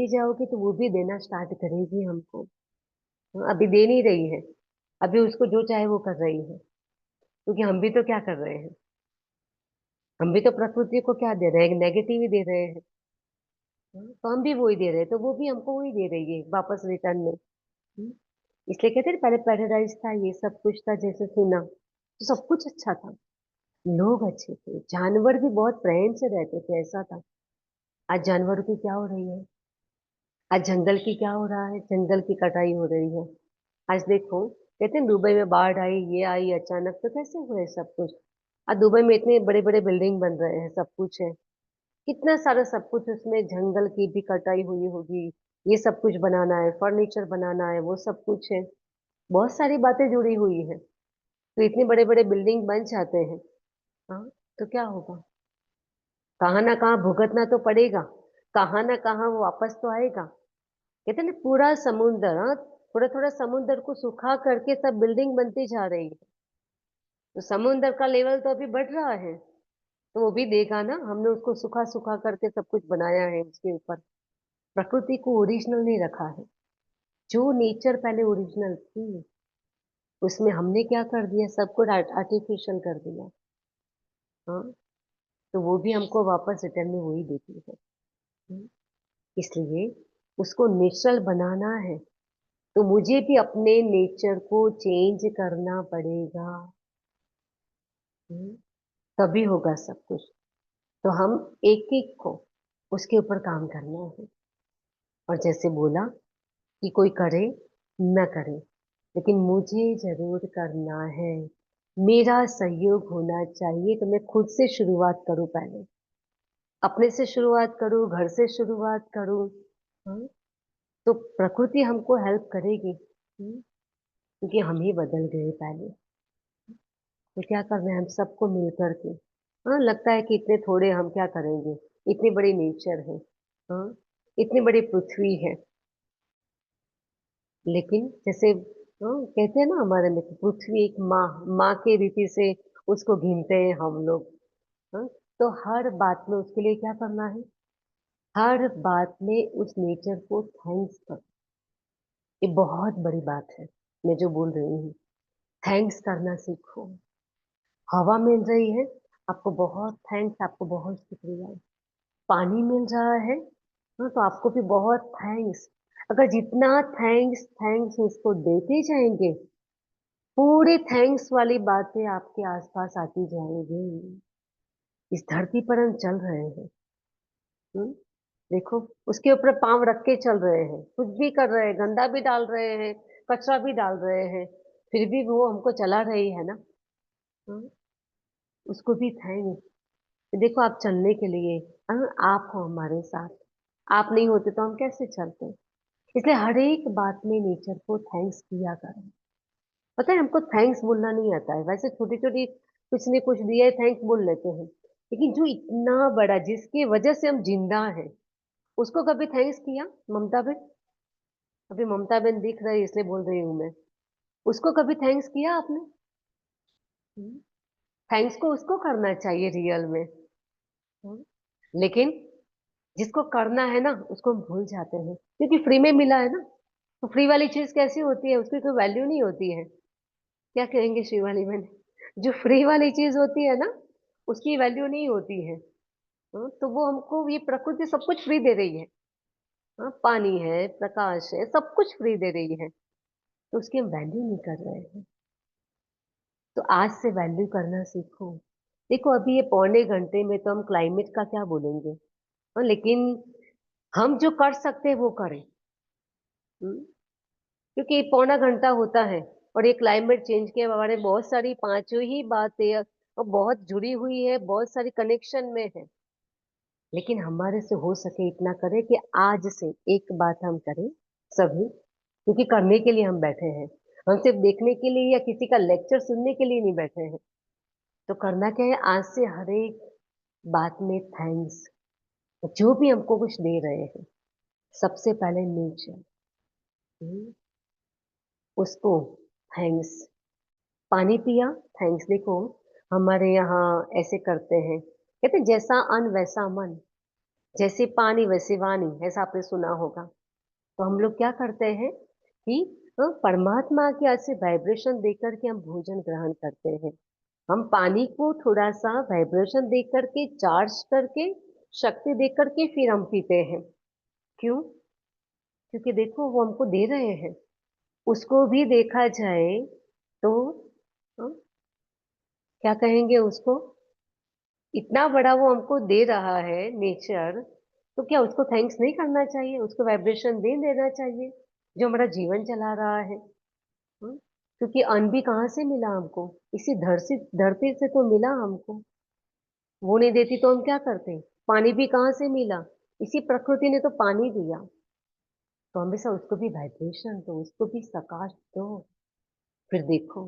जाओगे तो वो भी देना स्टार्ट करेगी हमको। अभी दे नहीं रही है, अभी उसको जो चाहे वो कर रही है। क्योंकि हम भी तो क्या कर रहे हैं? हम भी तो प्रकृति को क्या दे रहे हैं? नेगेटिव ही दे रहे हैं। तो हम भी वही दे रहे हैं, तो वो भी हमको वही दे रही है वापस रिटर्न में। हम्म, इसलिए कहते हैं पहले पैराडाइज था, ये सब कुछ था, जैसे सुना तो सब कुछ अच्छा था, लोग अच्छे थे, जानवर भी बहुत प्रेम से रहते थे, ऐसा था। आज जानवरों की क्या हो रही है? आज जंगल की क्या हो रहा है? जंगल की कटाई हो रही है। आज देखो, कहते हैं दुबई में बाढ़ आई, ये आई अचानक, तो कैसे हुए सब कुछ? आज दुबई में इतने बड़े बड़े बिल्डिंग बन रहे हैं, सब कुछ है, कितना सारा सब कुछ, उसमें जंगल की भी कटाई हुई होगी। ये सब कुछ बनाना है, फर्नीचर बनाना है, वो सब कुछ है, बहुत सारी बातें जुड़ी हुई है। तो इतने बड़े बड़े बिल्डिंग बन जाते हैं, हाँ, तो क्या होगा? कहाँ ना कहाँ भुगतना तो पड़ेगा, कहाँ ना कहाँ वो वापस तो आएगा। कहते हैं ना, पूरा समुंदर, हाँ, थोड़ा थोड़ा समुंदर को सुखा करके सब बिल्डिंग बनती जा रही है। तो समुंदर का लेवल तो अभी बढ़ रहा है, तो वो भी देगा ना, हमने उसको सुखा सुखा करके सब कुछ बनाया है उसके ऊपर। प्रकृति को ओरिजिनल नहीं रखा है। जो नेचर पहले ओरिजिनल थी, उसमें हमने क्या कर दिया? सब कुछ आर्टिफिशियल कर दिया, हाँ। तो वो भी हमको वापस रिटर्न में वही देती है। हम्म, इसलिए उसको नेचुरल बनाना है, तो मुझे भी अपने नेचर को चेंज करना पड़ेगा। हम्म, तभी होगा सब कुछ। तो हम एक एक को उसके ऊपर काम करना है। और जैसे बोला कि कोई करे न करे, लेकिन मुझे जरूर करना है। मेरा सहयोग होना चाहिए, तो मैं खुद से शुरुआत करूं, पहले अपने से शुरुआत करूं, घर से शुरुआत करूं, हाँ? तो प्रकृति हमको हेल्प करेगी। क्योंकि हम ही बदल गए पहले। तो क्या करना है हम सबको मिल करके? हाँ, लगता है कि इतने थोड़े हम क्या करेंगे, इतनी बड़ी नेचर है, हाँ, इतनी बड़ी पृथ्वी है। लेकिन जैसे, हाँ, कहते हैं ना हमारे में कि पृथ्वी एक माँ, माँ के रीति से उसको गिनते हैं हम लोग, हाँ। तो हर बात में उसके लिए क्या करना है? हर बात में उस नेचर को थैंक्स कर। ये बहुत बड़ी बात है, मैं जो बोल रही हूँ। थैंक्स करना सीखो। हवा मिल रही है, आपको बहुत थैंक्स, आपको बहुत शुक्रिया। पानी मिल रहा है, हाँ, तो आपको भी बहुत थैंक्स। अगर जितना थैंक्स थैंक्स उसको देते जाएंगे, पूरी थैंक्स वाली बातें आपके आसपास आती जाएंगी। इस धरती पर हम चल रहे हैं, हम्म, देखो, उसके ऊपर पांव रख के चल रहे हैं, कुछ भी कर रहे हैं, गंदा भी डाल रहे हैं, कचरा भी डाल रहे हैं, फिर भी वो हमको चला रही है ना, हम्म, उसको भी थैंक्स। देखो, आप चलने के लिए, हाँ, आप हो हमारे साथ, आप नहीं होते तो हम कैसे चलते? इसलिए हर एक बात में नेचर को थैंक्स किया करें। पता है, हमको थैंक्स बोलना नहीं आता है, वैसे छोटी छोटी कुछ ने कुछ दिया है थैंक्स बोल लेते हैं, लेकिन जो इतना बड़ा, जिसकी वजह से हम जिंदा हैं, उसको कभी थैंक्स किया? ममता बहन, अभी ममता बहन दिख रही है इसलिए बोल रही हूं मैं, उसको कभी थैंक्स किया आपने? थैंक्स को उसको करना चाहिए रियल में, हम्म, लेकिन जिसको करना है ना, उसको हम भूल जाते हैं, क्योंकि फ्री में मिला है ना। तो फ्री वाली चीज कैसी होती है? उसकी कोई वैल्यू नहीं होती है। क्या कहेंगे शिवाली मैंने? जो फ्री वाली चीज होती है ना, उसकी वैल्यू नहीं होती है। तो वो हमको, ये प्रकृति सब कुछ फ्री दे रही है, पानी है, प्रकाश है, सब कुछ फ्री दे रही है, तो उसकी हम वैल्यू नहीं कर रहे हैं। तो आज से वैल्यू करना सीखो। देखो, अभी ये पौने घंटे में तो हम क्लाइमेट का क्या बोलेंगे, लेकिन हम जो कर सकते हैं वो करें। हम्म, क्योंकि पौना घंटा होता है और ये क्लाइमेट चेंज के बारे में बहुत सारी पांचों ही बातें और बहुत जुड़ी हुई है, बहुत सारी कनेक्शन में है। लेकिन हमारे से हो सके इतना करें कि आज से एक बात हम करें सभी, क्योंकि करने के लिए हम बैठे हैं। हम सिर्फ देखने के लिए या किसी का लेक्चर सुनने के लिए नहीं बैठे हैं। तो करना क्या है, आज से हर एक बात में थैंक्स। जो भी हमको कुछ दे रहे हैं, सबसे पहले नेचर, उसको थैंक्स। पानी पिया, थैंक्स। देखो हमारे यहाँ ऐसे करते हैं, कहते जैसा अन्न वैसा मन, जैसे पानी वैसे वाणी, ऐसा आपने सुना होगा। तो हम लोग क्या करते हैं कि परमात्मा के ऐसे वाइब्रेशन देकर के हम भोजन ग्रहण करते हैं। हम पानी को थोड़ा सा वाइब्रेशन दे करके, चार्ज करके, शक्ति दे करके फिर हम पीते हैं। क्यों? क्योंकि देखो वो हमको दे रहे हैं। उसको भी देखा जाए तो अ, क्या कहेंगे उसको, इतना बड़ा वो हमको दे रहा है नेचर, तो क्या उसको थैंक्स नहीं करना चाहिए? उसको वाइब्रेशन दे देना चाहिए, जो हमारा जीवन चला रहा है। क्योंकि अन्न भी कहाँ से मिला हमको? इसी धरती से तो मिला हमको। वो नहीं देती तो हम क्या करते? पानी भी कहाँ से मिला? इसी प्रकृति ने तो पानी दिया। तो हमेशा उसको भी वाइब्रेशन दो, उसको भी प्रकाश दो। फिर देखो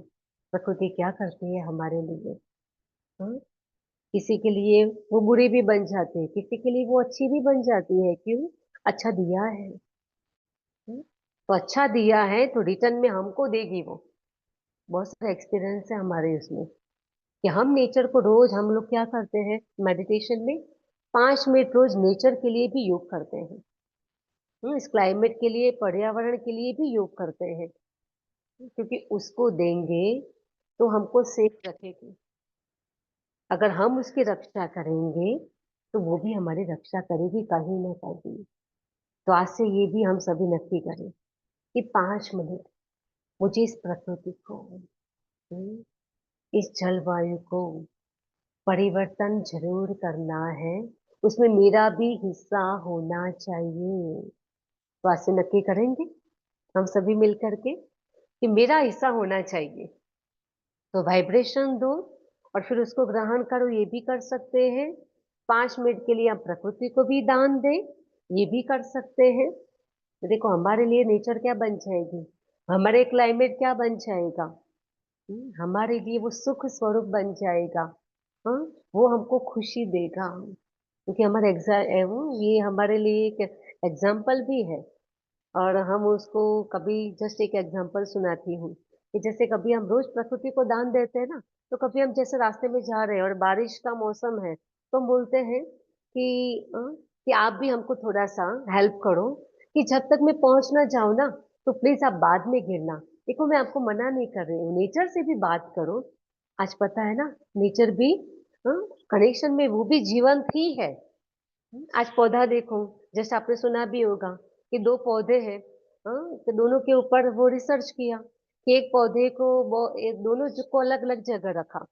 प्रकृति क्या करती है हमारे लिए। हाँ? किसी के लिए वो बुरी भी बन जाती है, किसी के लिए वो अच्छी भी बन जाती है। क्यों? अच्छा दिया है। तो अच्छा दिया है तो रिटर्न में हमको देगी वो। बहुत सारा एक्सपीरियंस है हमारे उसमें कि हम नेचर को रोज, हम लोग क्या करते हैं मेडिटेशन में, 5 मिनट रोज नेचर के लिए भी योग करते हैं। इस क्लाइमेट के लिए, पर्यावरण के लिए भी योग करते हैं। क्योंकि उसको देंगे तो हमको सेफ रखेगी। अगर हम उसकी रक्षा करेंगे तो वो भी हमारी रक्षा करेगी कहीं ना कहीं। तो आज से ये भी हम सभी नक्की करें कि 5 मिनट मुझे इस प्रकृति को, हम्म, इस जलवायु को परिवर्तन जरूर करना है। उसमें मेरा भी हिस्सा होना चाहिए। तो आज से नक्की करेंगे हम सभी मिल करके कि मेरा हिस्सा होना चाहिए। तो वाइब्रेशन दो और फिर उसको ग्रहण करो, ये भी कर सकते हैं। 5 मिनट के लिए हम प्रकृति को भी दान दें, ये भी कर सकते हैं। तो देखो हमारे लिए नेचर क्या बन जाएगी, हमारे क्लाइमेट क्या बन जाएगा। हमारे लिए वो सुख स्वरूप बन जाएगा। हाँ, वो हमको खुशी देगा। क्योंकि हमारे वो ये हमारे लिए एक एग्जाम्पल भी है। और हम उसको कभी, जस्ट एक एग्जांपल सुनाती हूँ कि जैसे कभी हम रोज प्रकृति को दान देते हैं ना, तो कभी हम जैसे रास्ते में जा रहे हैं और बारिश का मौसम है, तो हम बोलते हैं कि आप भी हमको थोड़ा सा हेल्प करो, कि जब तक मैं पहुंच ना जाऊं ना, तो प्लीज आप बाद में गिरना। देखो मैं आपको मना नहीं कर रही हूँ, नेचर से भी बात करो। आज पता है ना, नेचर भी कनेक्शन में, वो भी जीवंत ही है। आज पौधा देखो, जैसे आपने सुना भी होगा कि 2 पौधे हैं। तो दोनों के ऊपर वो रिसर्च किया कि एक पौधे को दोनों को अलग अलग जगह रखा।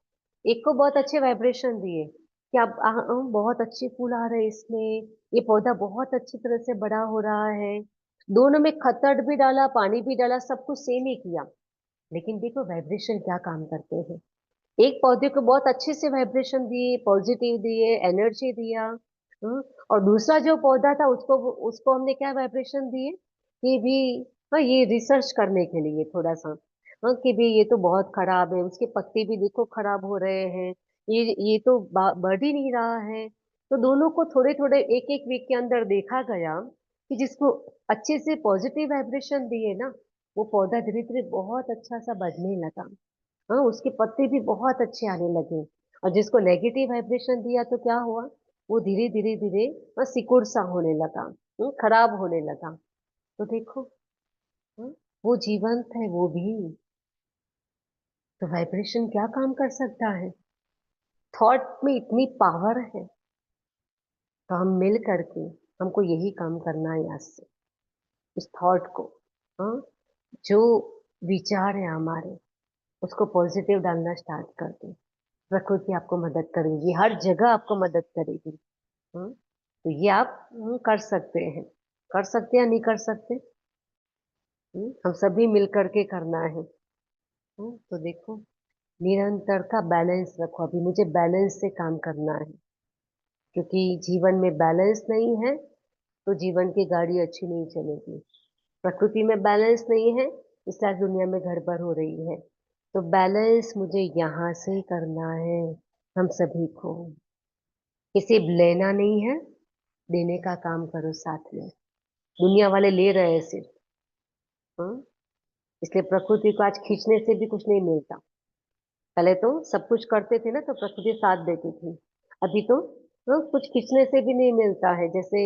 एक को बहुत अच्छे वाइब्रेशन दिए कि अब बहुत अच्छे फूल आ रहे हैं इसमें, ये पौधा बहुत अच्छी तरह से बड़ा हो रहा है। दोनों में खतड़ भी डाला, पानी भी डाला, सब कुछ सेम ही किया। लेकिन देखो वाइब्रेशन क्या काम करते हैं। एक पौधे को बहुत अच्छे से वाइब्रेशन दिए, पॉजिटिव दिए, एनर्जी दिया। और दूसरा जो पौधा था उसको उसको हमने क्या वाइब्रेशन दिए कि भी, हाँ, ये रिसर्च करने के लिए थोड़ा सा, हाँ, कि भी ये तो बहुत खराब है, उसके पत्ते भी देखो खराब हो रहे हैं, ये तो बढ़ ही नहीं रहा है। तो दोनों को थोड़े थोड़े एक एक वीक के अंदर देखा गया कि जिसको अच्छे से पॉजिटिव वाइब्रेशन दिए ना, वो पौधा धीरे धीरे बहुत अच्छा सा बढ़ने लगा। हाँ, उसके पत्ते भी बहुत अच्छे आने लगे। और जिसको नेगेटिव वाइब्रेशन दिया तो क्या हुआ, वो धीरे धीरे धीरे सिकुड़ सा होने लगा, खराब होने लगा। तो देखो, हाँ, वो जीवंत है वो भी। तो वाइब्रेशन क्या काम कर सकता है, थॉट में इतनी पावर है। तो हम मिल करके, हमको यही काम करना है आज से, इस थॉट को, हाँ, जो विचार है हमारे, उसको पॉजिटिव डालना स्टार्ट कर दो। प्रकृति आपको मदद करेगी, हर जगह आपको मदद करेगी। हाँ? तो ये आप कर सकते हैं। कर सकते या नहीं कर सकते? हम सभी मिल करके करना है। तो देखो, निरंतर का बैलेंस रखो। अभी मुझे बैलेंस से काम करना है, क्योंकि जीवन में बैलेंस नहीं है तो जीवन की गाड़ी अच्छी नहीं चलेगी। प्रकृति में बैलेंस नहीं है, इसलिए आज दुनिया में गड़बड़ हो रही है। तो बैलेंस मुझे यहाँ से ही करना है, हम सभी को। किसी लेना नहीं है, देने का काम करो साथ में। दुनिया वाले ले रहे हैं सिर्फ। हाँ? इसलिए प्रकृति को आज खींचने से भी कुछ नहीं मिलता। पहले तो सब कुछ करते थे ना तो प्रकृति साथ देती थी। अभी तो कुछ खींचने से भी नहीं मिलता है। जैसे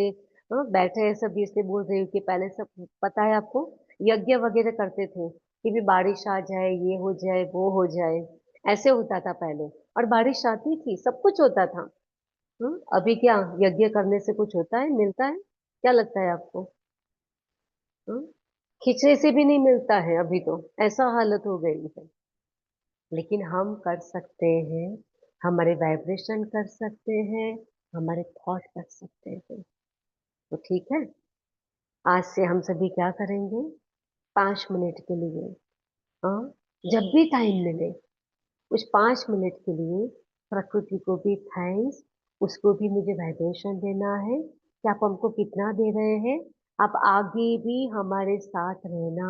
बैठे हैं सब इसलिए बोल रही हूँ कि पहले सब पता है आपको, यज्ञ वगैरह करते थे कि भी बारिश आ जाए, ये हो जाए, वो हो जाए। ऐसे होता था पहले, और बारिश आती थी, सब कुछ होता था। अभी क्या यज्ञ करने से कुछ होता है, मिलता है? क्या लगता है आपको? हम्म? खींचने से भी नहीं मिलता है अभी तो, ऐसा हालत हो गई है। लेकिन हम कर सकते हैं, हमारे वाइब्रेशन कर सकते हैं, हमारे थॉट कर सकते हैं। तो ठीक है, आज से हम सभी क्या करेंगे? 5 मिनट के लिए, हाँ, जब भी टाइम मिले उस 5 मिनट के लिए प्रकृति को भी थैंक्स, उसको भी मुझे वाइब्रेशन देना है कि आप हमको कितना दे रहे हैं। आप आगे भी हमारे साथ रहना,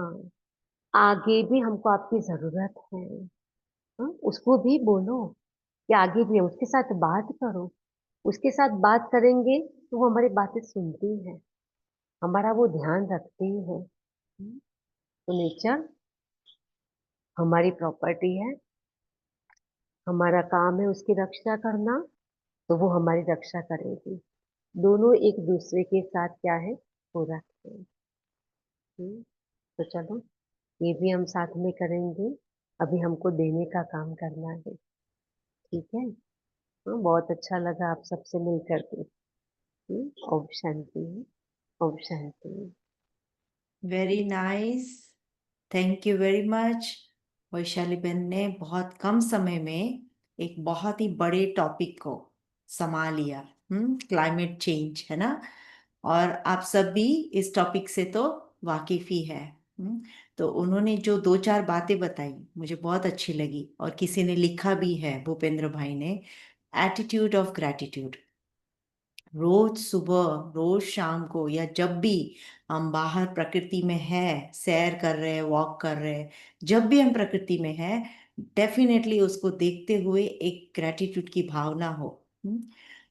आगे भी हमको आपकी जरूरत है। हाँ? उसको भी बोलो कि आगे भी है, उसके साथ बात करो। उसके साथ बात करेंगे तो वो हमारी बातें सुनती है, हमारा वो ध्यान रखती है। तो नेचर हमारी प्रॉपर्टी है, हमारा काम है उसकी रक्षा करना, तो वो हमारी रक्षा करेगी। दोनों एक दूसरे के साथ क्या है, पूरक है। तो चलो, ये भी हम साथ में करेंगे। अभी हमको देने का काम करना है, ठीक है? बहुत अच्छा लगा आप सबसे मिल करके। ओम शांति। ओम शांति। Very nice. Thank you very much. Vaishali बहन ने बहुत कम समय में एक बहुत ही बड़े टॉपिक को संभाल लिया। क्लाइमेट चेंज है ना, और आप सब भी इस टॉपिक से तो वाकिफ ही है। तो उन्होंने जो दो चार बातें बताई मुझे बहुत अच्छी लगी, और किसी ने लिखा भी है, भूपेंद्र भाई ने, एटीट्यूड ऑफ ग्रैटिट्यूड। रोज सुबह रोज शाम को या जब भी हम बाहर प्रकृति में है, सैर कर रहे हैं, वॉक कर रहे हैं, जब भी हम प्रकृति में है, डेफिनेटली उसको देखते हुए एक ग्रेटिट्यूड की भावना हो।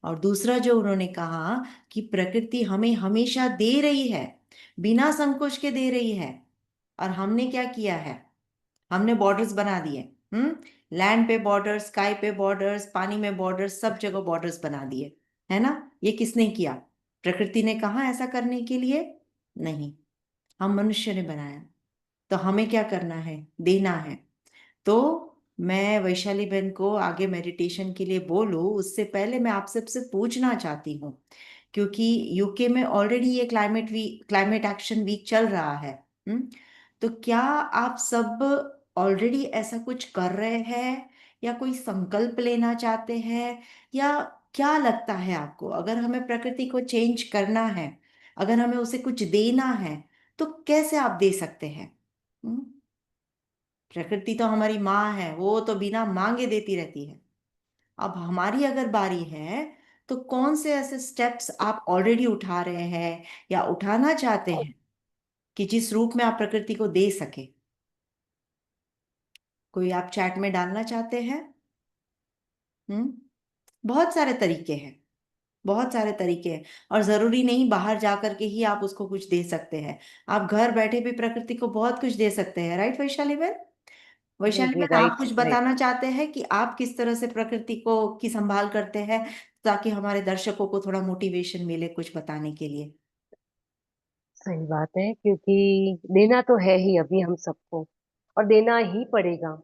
और दूसरा जो उन्होंने कहा कि प्रकृति हमें हमेशा दे रही है, बिना संकोच के दे रही है, और हमने क्या किया है, हमने बॉर्डर्स बना दिए। लैंड पे बॉर्डर्स, स्काई पे बॉर्डर्स, पानी में बॉर्डर्स, सब जगह बॉर्डर्स बना दिए, है ना। ये किसने किया? प्रकृति ने कहा ऐसा करने के लिए? नहीं, हम मनुष्य ने बनाया। तो हमें क्या करना है? देना है। तो मैं वैशाली बहन को आगे मेडिटेशन के लिए बोलूं उससे पहले मैं आप सबसे पूछना चाहती हूँ, क्योंकि यूके में ऑलरेडी ये क्लाइमेट एक्शन वीक चल रहा है। हम्म तो क्या आप सब ऑलरेडी ऐसा कुछ कर रहे हैं, या कोई संकल्प लेना चाहते हैं, या क्या लगता है आपको, अगर हमें प्रकृति को चेंज करना है, अगर हमें उसे कुछ देना है, तो कैसे आप दे सकते हैं? हम्म प्रकृति तो हमारी माँ है, वो तो बिना मांगे देती रहती है। अब हमारी अगर बारी है, तो कौन से ऐसे स्टेप्स आप ऑलरेडी उठा रहे हैं या उठाना चाहते हैं कि जिस रूप में आप प्रकृति को दे सके? कोई आप चैट में डालना चाहते हैं? हम्म बहुत सारे तरीके हैं, बहुत सारे तरीके हैं, और जरूरी नहीं बाहर जा करके ही आप उसको कुछ दे सकते हैं। आप घर बैठे भी प्रकृति को बहुत कुछ दे सकते हैं, राइट वैशाली बहन? जी वैशाली जी, बहन, आप राइट कुछ राइट। बताना चाहते हैं कि आप किस तरह से प्रकृति को की संभाल करते हैं, ताकि हमारे दर्शकों को थोड़ा मोटिवेशन मिले कुछ बताने के लिए? सही बात है, क्योंकि देना तो है ही अभी हम सबको, और देना ही पड़ेगा।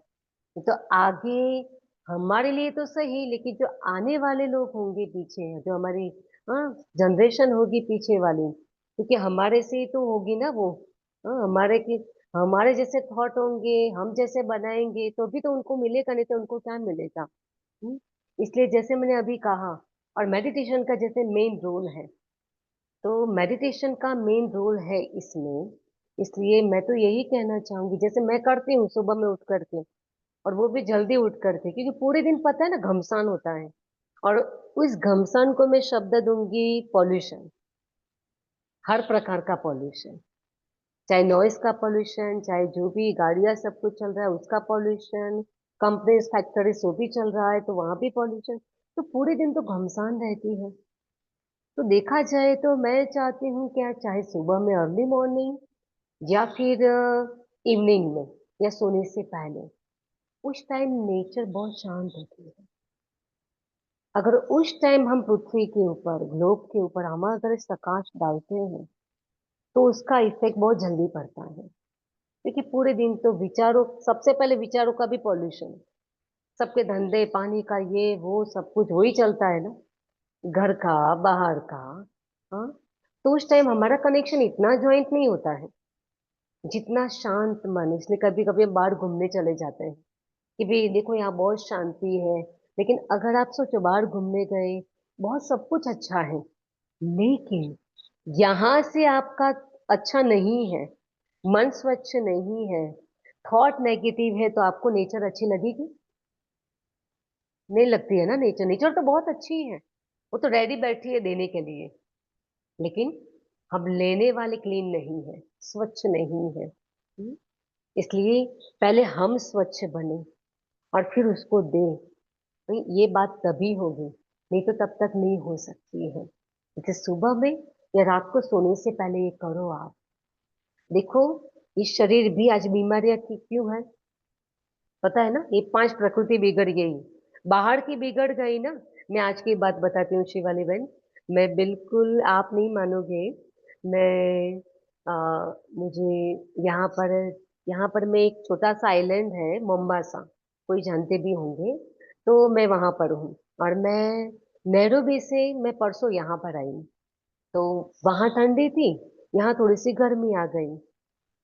तो आगे हमारे लिए तो सही, लेकिन जो आने वाले लोग होंगे पीछे, जो हमारी जनरेशन होगी पीछे वाली, क्योंकि हमारे से ही तो होगी ना वो। हमारे की हमारे जैसे थॉट होंगे, हम जैसे बनाएंगे तो भी तो उनको मिलेगा, नहीं तो उनको क्या मिलेगा? हम्म? इसलिए जैसे मैंने अभी कहा, और मेडिटेशन का जैसे मेन रोल है, तो मेडिटेशन का मेन रोल है इसमें। इसलिए मैं तो यही कहना चाहूंगी, जैसे मैं करती हूँ सुबह में उठ करके, और वो भी जल्दी उठ करके, क्योंकि पूरे दिन पता है ना घमसान होता है, और उस घमसान को मैं शब्द दूंगी पॉल्यूशन। हर प्रकार का पॉल्यूशन, चाहे नॉइस का पॉल्यूशन, चाहे जो भी गाड़ियां सब कुछ चल रहा है उसका पॉल्यूशन, कंपनीज फैक्ट्री वो भी चल रहा है तो वहां भी पॉल्यूशन। तो पूरे दिन तो घमसान रहती है। तो देखा जाए तो मैं चाहती हूँ क्या, चाहे सुबह में अर्ली मॉर्निंग या फिर इवनिंग में या सोने से पहले, उस टाइम नेचर बहुत शांत होती है। अगर उस टाइम हम पृथ्वी के ऊपर, ग्लोब के ऊपर हम अगर प्रकाश डालते हैं, तो उसका इफेक्ट बहुत जल्दी पड़ता है। क्योंकि पूरे दिन तो विचारों, सबसे पहले विचारों का भी पॉल्यूशन, सबके धंधे पानी का ये वो सब कुछ वही चलता है ना, घर का, बाहर का। हाँ, तो उस टाइम हमारा कनेक्शन इतना ज्वाइंट नहीं होता है जितना शांत मन। इसलिए कभी कभी हम बाहर घूमने चले जाते हैं कि भाई देखो यहाँ बहुत शांति है। लेकिन अगर आप सोचो, बाहर घूमने गए, बहुत सब कुछ अच्छा है, लेकिन यहाँ से आपका अच्छा नहीं है, मन स्वच्छ नहीं है, थॉट नेगेटिव है, तो आपको नेचर अच्छी लगेगी? नहीं लगती है ना। नेचर नेचर तो बहुत अच्छी है, वो तो रेडी बैठी है देने के लिए, लेकिन हम लेने वाले क्लीन नहीं है, स्वच्छ नहीं है। इसलिए पहले हम स्वच्छ बने और फिर उसको दें। नहीं, ये बात तभी होगी, नहीं तो तब तक नहीं हो सकती है। जैसे सुबह में या रात को सोने से पहले ये करो आप। देखो, ये शरीर भी आज बीमारियां की क्यों है, पता है ना? ये पांच प्रकृति बिगड़ गई, बाहर की बिगड़ गई ना। मैं आज की बात बताती हूँ शिवानी बहन। मैं बिल्कुल, आप नहीं मानोगे, मैं मुझे यहाँ पर मैं, एक छोटा सा आइलैंड है मोम्बासा, कोई जानते भी होंगे, तो मैं वहां पर हूँ। और मैं नैरोबी से मैं परसों यहाँ पर आई। तो वहां ठंडी थी, यहाँ थोड़ी सी गर्मी आ गई,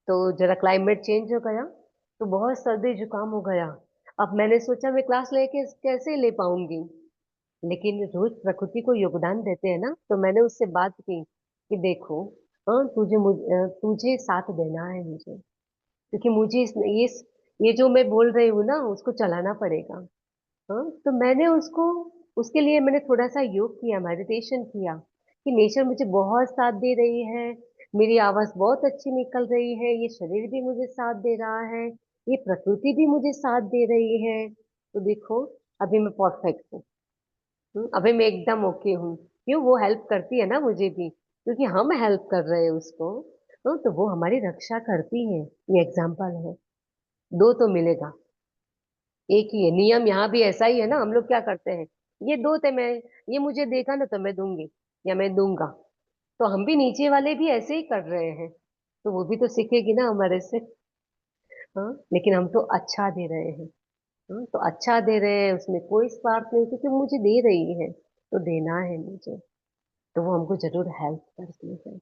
तो जरा क्लाइमेट चेंज हो गया, तो बहुत सर्दी जुकाम हो गया। अब मैंने सोचा मैं क्लास लेके कैसे ले पाऊंगी, लेकिन रोज प्रकृति को योगदान देते हैं ना, तो मैंने उससे बात की कि देखो, हाँ तुझे साथ देना है मुझे, क्योंकि मुझे ये जो मैं बोल रही हूँ ना उसको चलाना पड़ेगा। हाँ, तो मैंने उसको, उसके लिए मैंने थोड़ा सा योग किया, मेडिटेशन किया, कि नेचर मुझे बहुत साथ दे रही है, मेरी आवाज बहुत अच्छी निकल रही है, ये शरीर भी मुझे साथ दे रहा है, ये प्रकृति भी मुझे साथ दे रही है। तो देखो, अभी मैं परफेक्ट हूँ। अभी मैं एकदम ओके हूँ। क्यों? वो हेल्प करती है ना मुझे भी, क्योंकि हम हेल्प कर रहे हैं उसको। तो वो हमारी रक्षा करती है। ये एग्जाम्पल है। दो तो मिलेगा, एक ही है नियम। यहाँ भी ऐसा ही है ना, हम लोग क्या करते हैं, ये दो थे, मैं, ये मुझे देगा ना तो मैं दूंगी या मैं दूंगा। तो हम भी नीचे वाले भी ऐसे ही कर रहे हैं, तो वो भी तो सीखेगी ना हमारे से। हाँ, लेकिन हम तो अच्छा दे रहे हैं। तो अच्छा दे रहे हैं, उसमें कोई स्वार्थ नहीं, क्योंकि मुझे दे रही है तो देना है मुझे, तो वो हमको जरूर हेल्प करती है।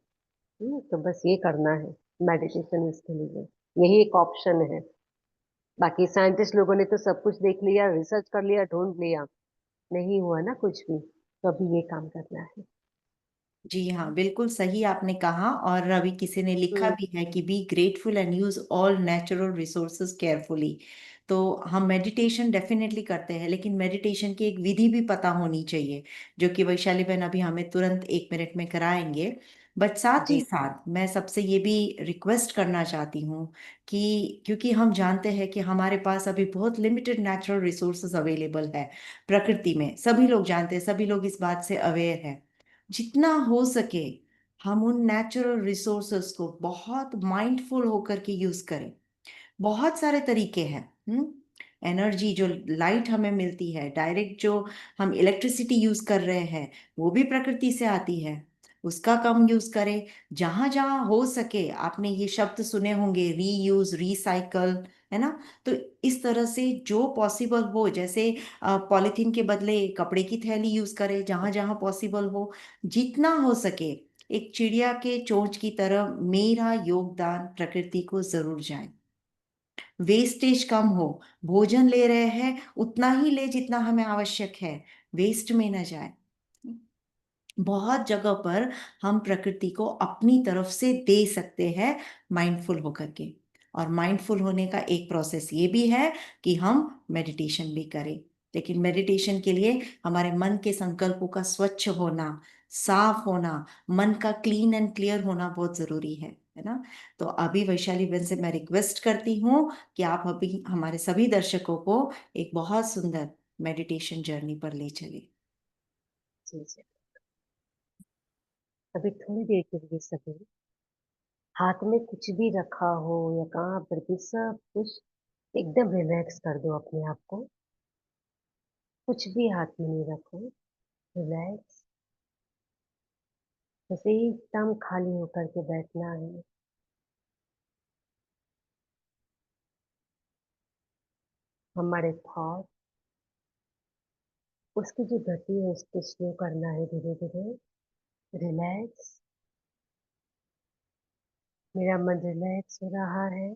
तो बस ये करना है, मेडिटेशन इसके लिए यही एक ऑप्शन है। बाकी साइंटिस्ट लोगों ने तो सब कुछ देख लिया, रिसर्च कर लिया, ढूंढ लिया, नहीं हुआ ना कुछ भी, तो अभी ये काम करना है। जी हाँ, बिल्कुल सही आपने कहा। और अभी किसी ने लिखा हम्म। भी है कि be grateful and use all natural resources carefully. तो हम मेडिटेशन डेफिनेटली करते हैं, लेकिन मेडिटेशन की एक विधि भी पता होनी चाहिए, जो कि वैशाली बहन अभी हमें तुरंत 1 मिनट में कराएंगे। बट साथ ही जी। साथ मैं सबसे ये भी रिक्वेस्ट करना चाहती हूँ कि क्योंकि हम जानते हैं कि हमारे पास अभी बहुत लिमिटेड नेचुरल रिसोर्सेज अवेलेबल है प्रकृति में, सभी लोग जानते हैं, सभी लोग इस बात से अवेयर है। जितना हो सके हम उन नेचुरल रिसोर्सेस को बहुत माइंडफुल होकर के यूज करें। बहुत सारे तरीके हैं। एनर्जी जो लाइट हमें मिलती है डायरेक्ट, जो हम इलेक्ट्रिसिटी यूज कर रहे हैं, वो भी प्रकृति से आती है। उसका कम यूज करें। जहां जहां हो सके, आपने ये शब्द सुने होंगे, रीयूज, रिसाइकल, है ना? तो इस तरह से जो पॉसिबल हो, जैसे पॉलिथीन के बदले कपड़े की थैली यूज करें जहां जहां पॉसिबल हो। जितना हो सके एक चिड़िया के चोंच की तरह मेरा योगदान प्रकृति को जरूर जाए। वेस्टेज कम हो। भोजन ले रहे हैं उतना ही ले जितना हमें आवश्यक है, वेस्ट में ना जाए। बहुत जगह पर हम प्रकृति को अपनी तरफ से दे सकते हैं माइंडफुल होकर के। और माइंडफुल होने का एक प्रोसेस ये भी है कि हम मेडिटेशन भी करें। लेकिन मेडिटेशन के लिए हमारे मन के संकल्पों का स्वच्छ होना, साफ होना, मन का क्लीन एंड क्लियर होना बहुत जरूरी है ना। तो अभी वैशाली बहन से मैं रिक्वेस्ट करती हूँ कि आप अभी हमारे सभी दर्शकों को एक बहुत सुंदर मेडिटेशन जर्नी पर ले चले। जी जी। अभी थोड़ी देर के लिए सभी हाथ में कुछ भी रखा हो या कहाँ पर भी सब कुछ एकदम रिलैक्स कर दो अपने आप को। कुछ भी हाथ में नहीं रखो, रिलैक्स, बस एकदम खाली होकर के बैठना है। हमारे थॉट, उसकी जो गति है उसको स्लो करना है धीरे धीरे। रिलैक्स, मेरा मन रिलैक्स हो रहा है,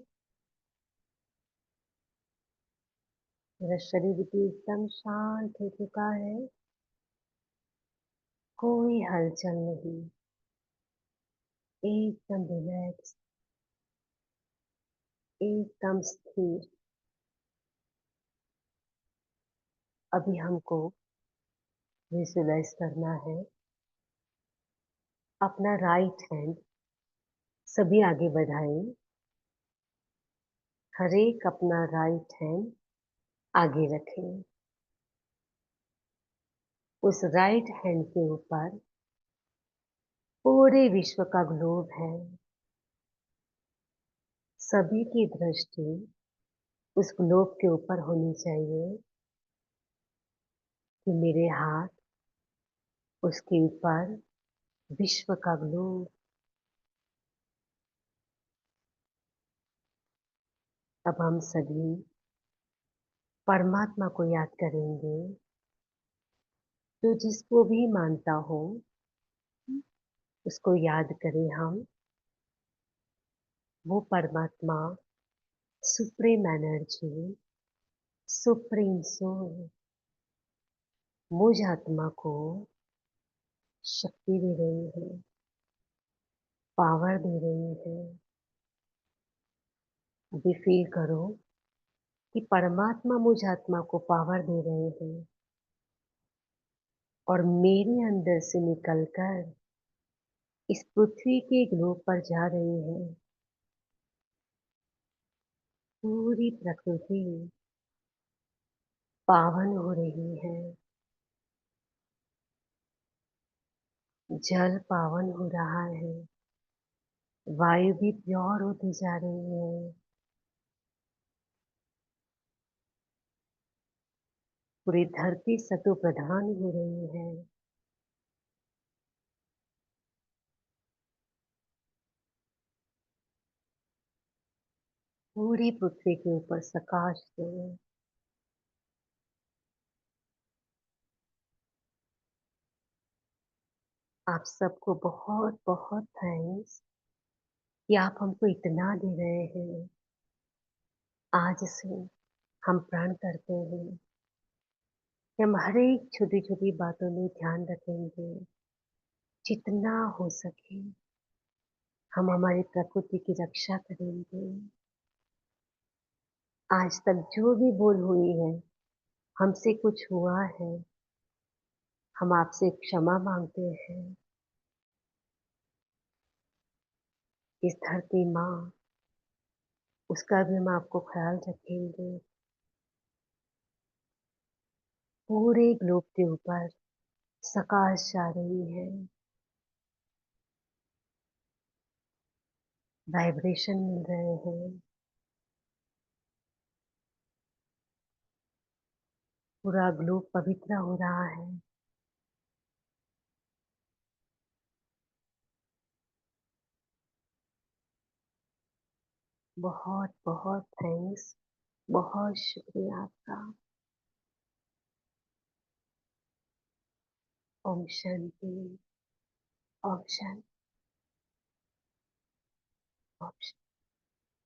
मेरा शरीर भी एकदम शांत हो चुका है, कोई हलचल नहीं, एकदम रिलैक्स, एकदम स्थिर। अभी हमको विजुअलाइज करना है अपना राइट हैंड सभी आगे बढ़ाएं, हर एक अपना राइट हैंड आगे रखें। उस राइट हैंड के ऊपर पूरे विश्व का ग्लोब है। सभी की दृष्टि उस ग्लोब के ऊपर होनी चाहिए कि मेरे हाथ उसके ऊपर विश्व का ग्लोब। अब हम सभी परमात्मा को याद करेंगे, जो जिसको भी मानता हो उसको याद करें हम। वो परमात्मा, सुप्रीम एनर्जी, सुप्रीम सोल मुझ आत्मा को शक्ति दे रही है, पावर दे रही है। अभी फील करो कि परमात्मा मुझ आत्मा को पावर दे रहे हैं और मेरे अंदर से निकलकर इस पृथ्वी के ग्लोब पर जा रहे हैं। पूरी प्रकृति पावन हो रही है, जल पावन हो रहा है, वायु भी प्योर होती जा रही है, पूरी धरती सतो प्रधान हो रही है। पूरी पृथ्वी के ऊपर प्रकाश से आप सबको बहुत बहुत थैंक्स कि आप हमको इतना दे रहे हैं। आज से हम प्रण करते हैं कि हम हर एक छोटी छोटी बातों में ध्यान रखेंगे। जितना हो सके हम हमारी प्रकृति की रक्षा करेंगे। आज तक जो भी भूल हुई है, हमसे कुछ हुआ है, हम आपसे क्षमा मांगते हैं। इस धरती माँ, उसका भी हम आपको ख्याल रखेंगे। पूरे ग्लोब के ऊपर प्रकाश जा रही है, वाइब्रेशन मिल रहे हैं, पूरा ग्लोब पवित्र हो रहा है। बहुत बहुत थैंक्स, बहुत शुक्रिया आपका। ओम शांति, ओम शांति, ओम शांति।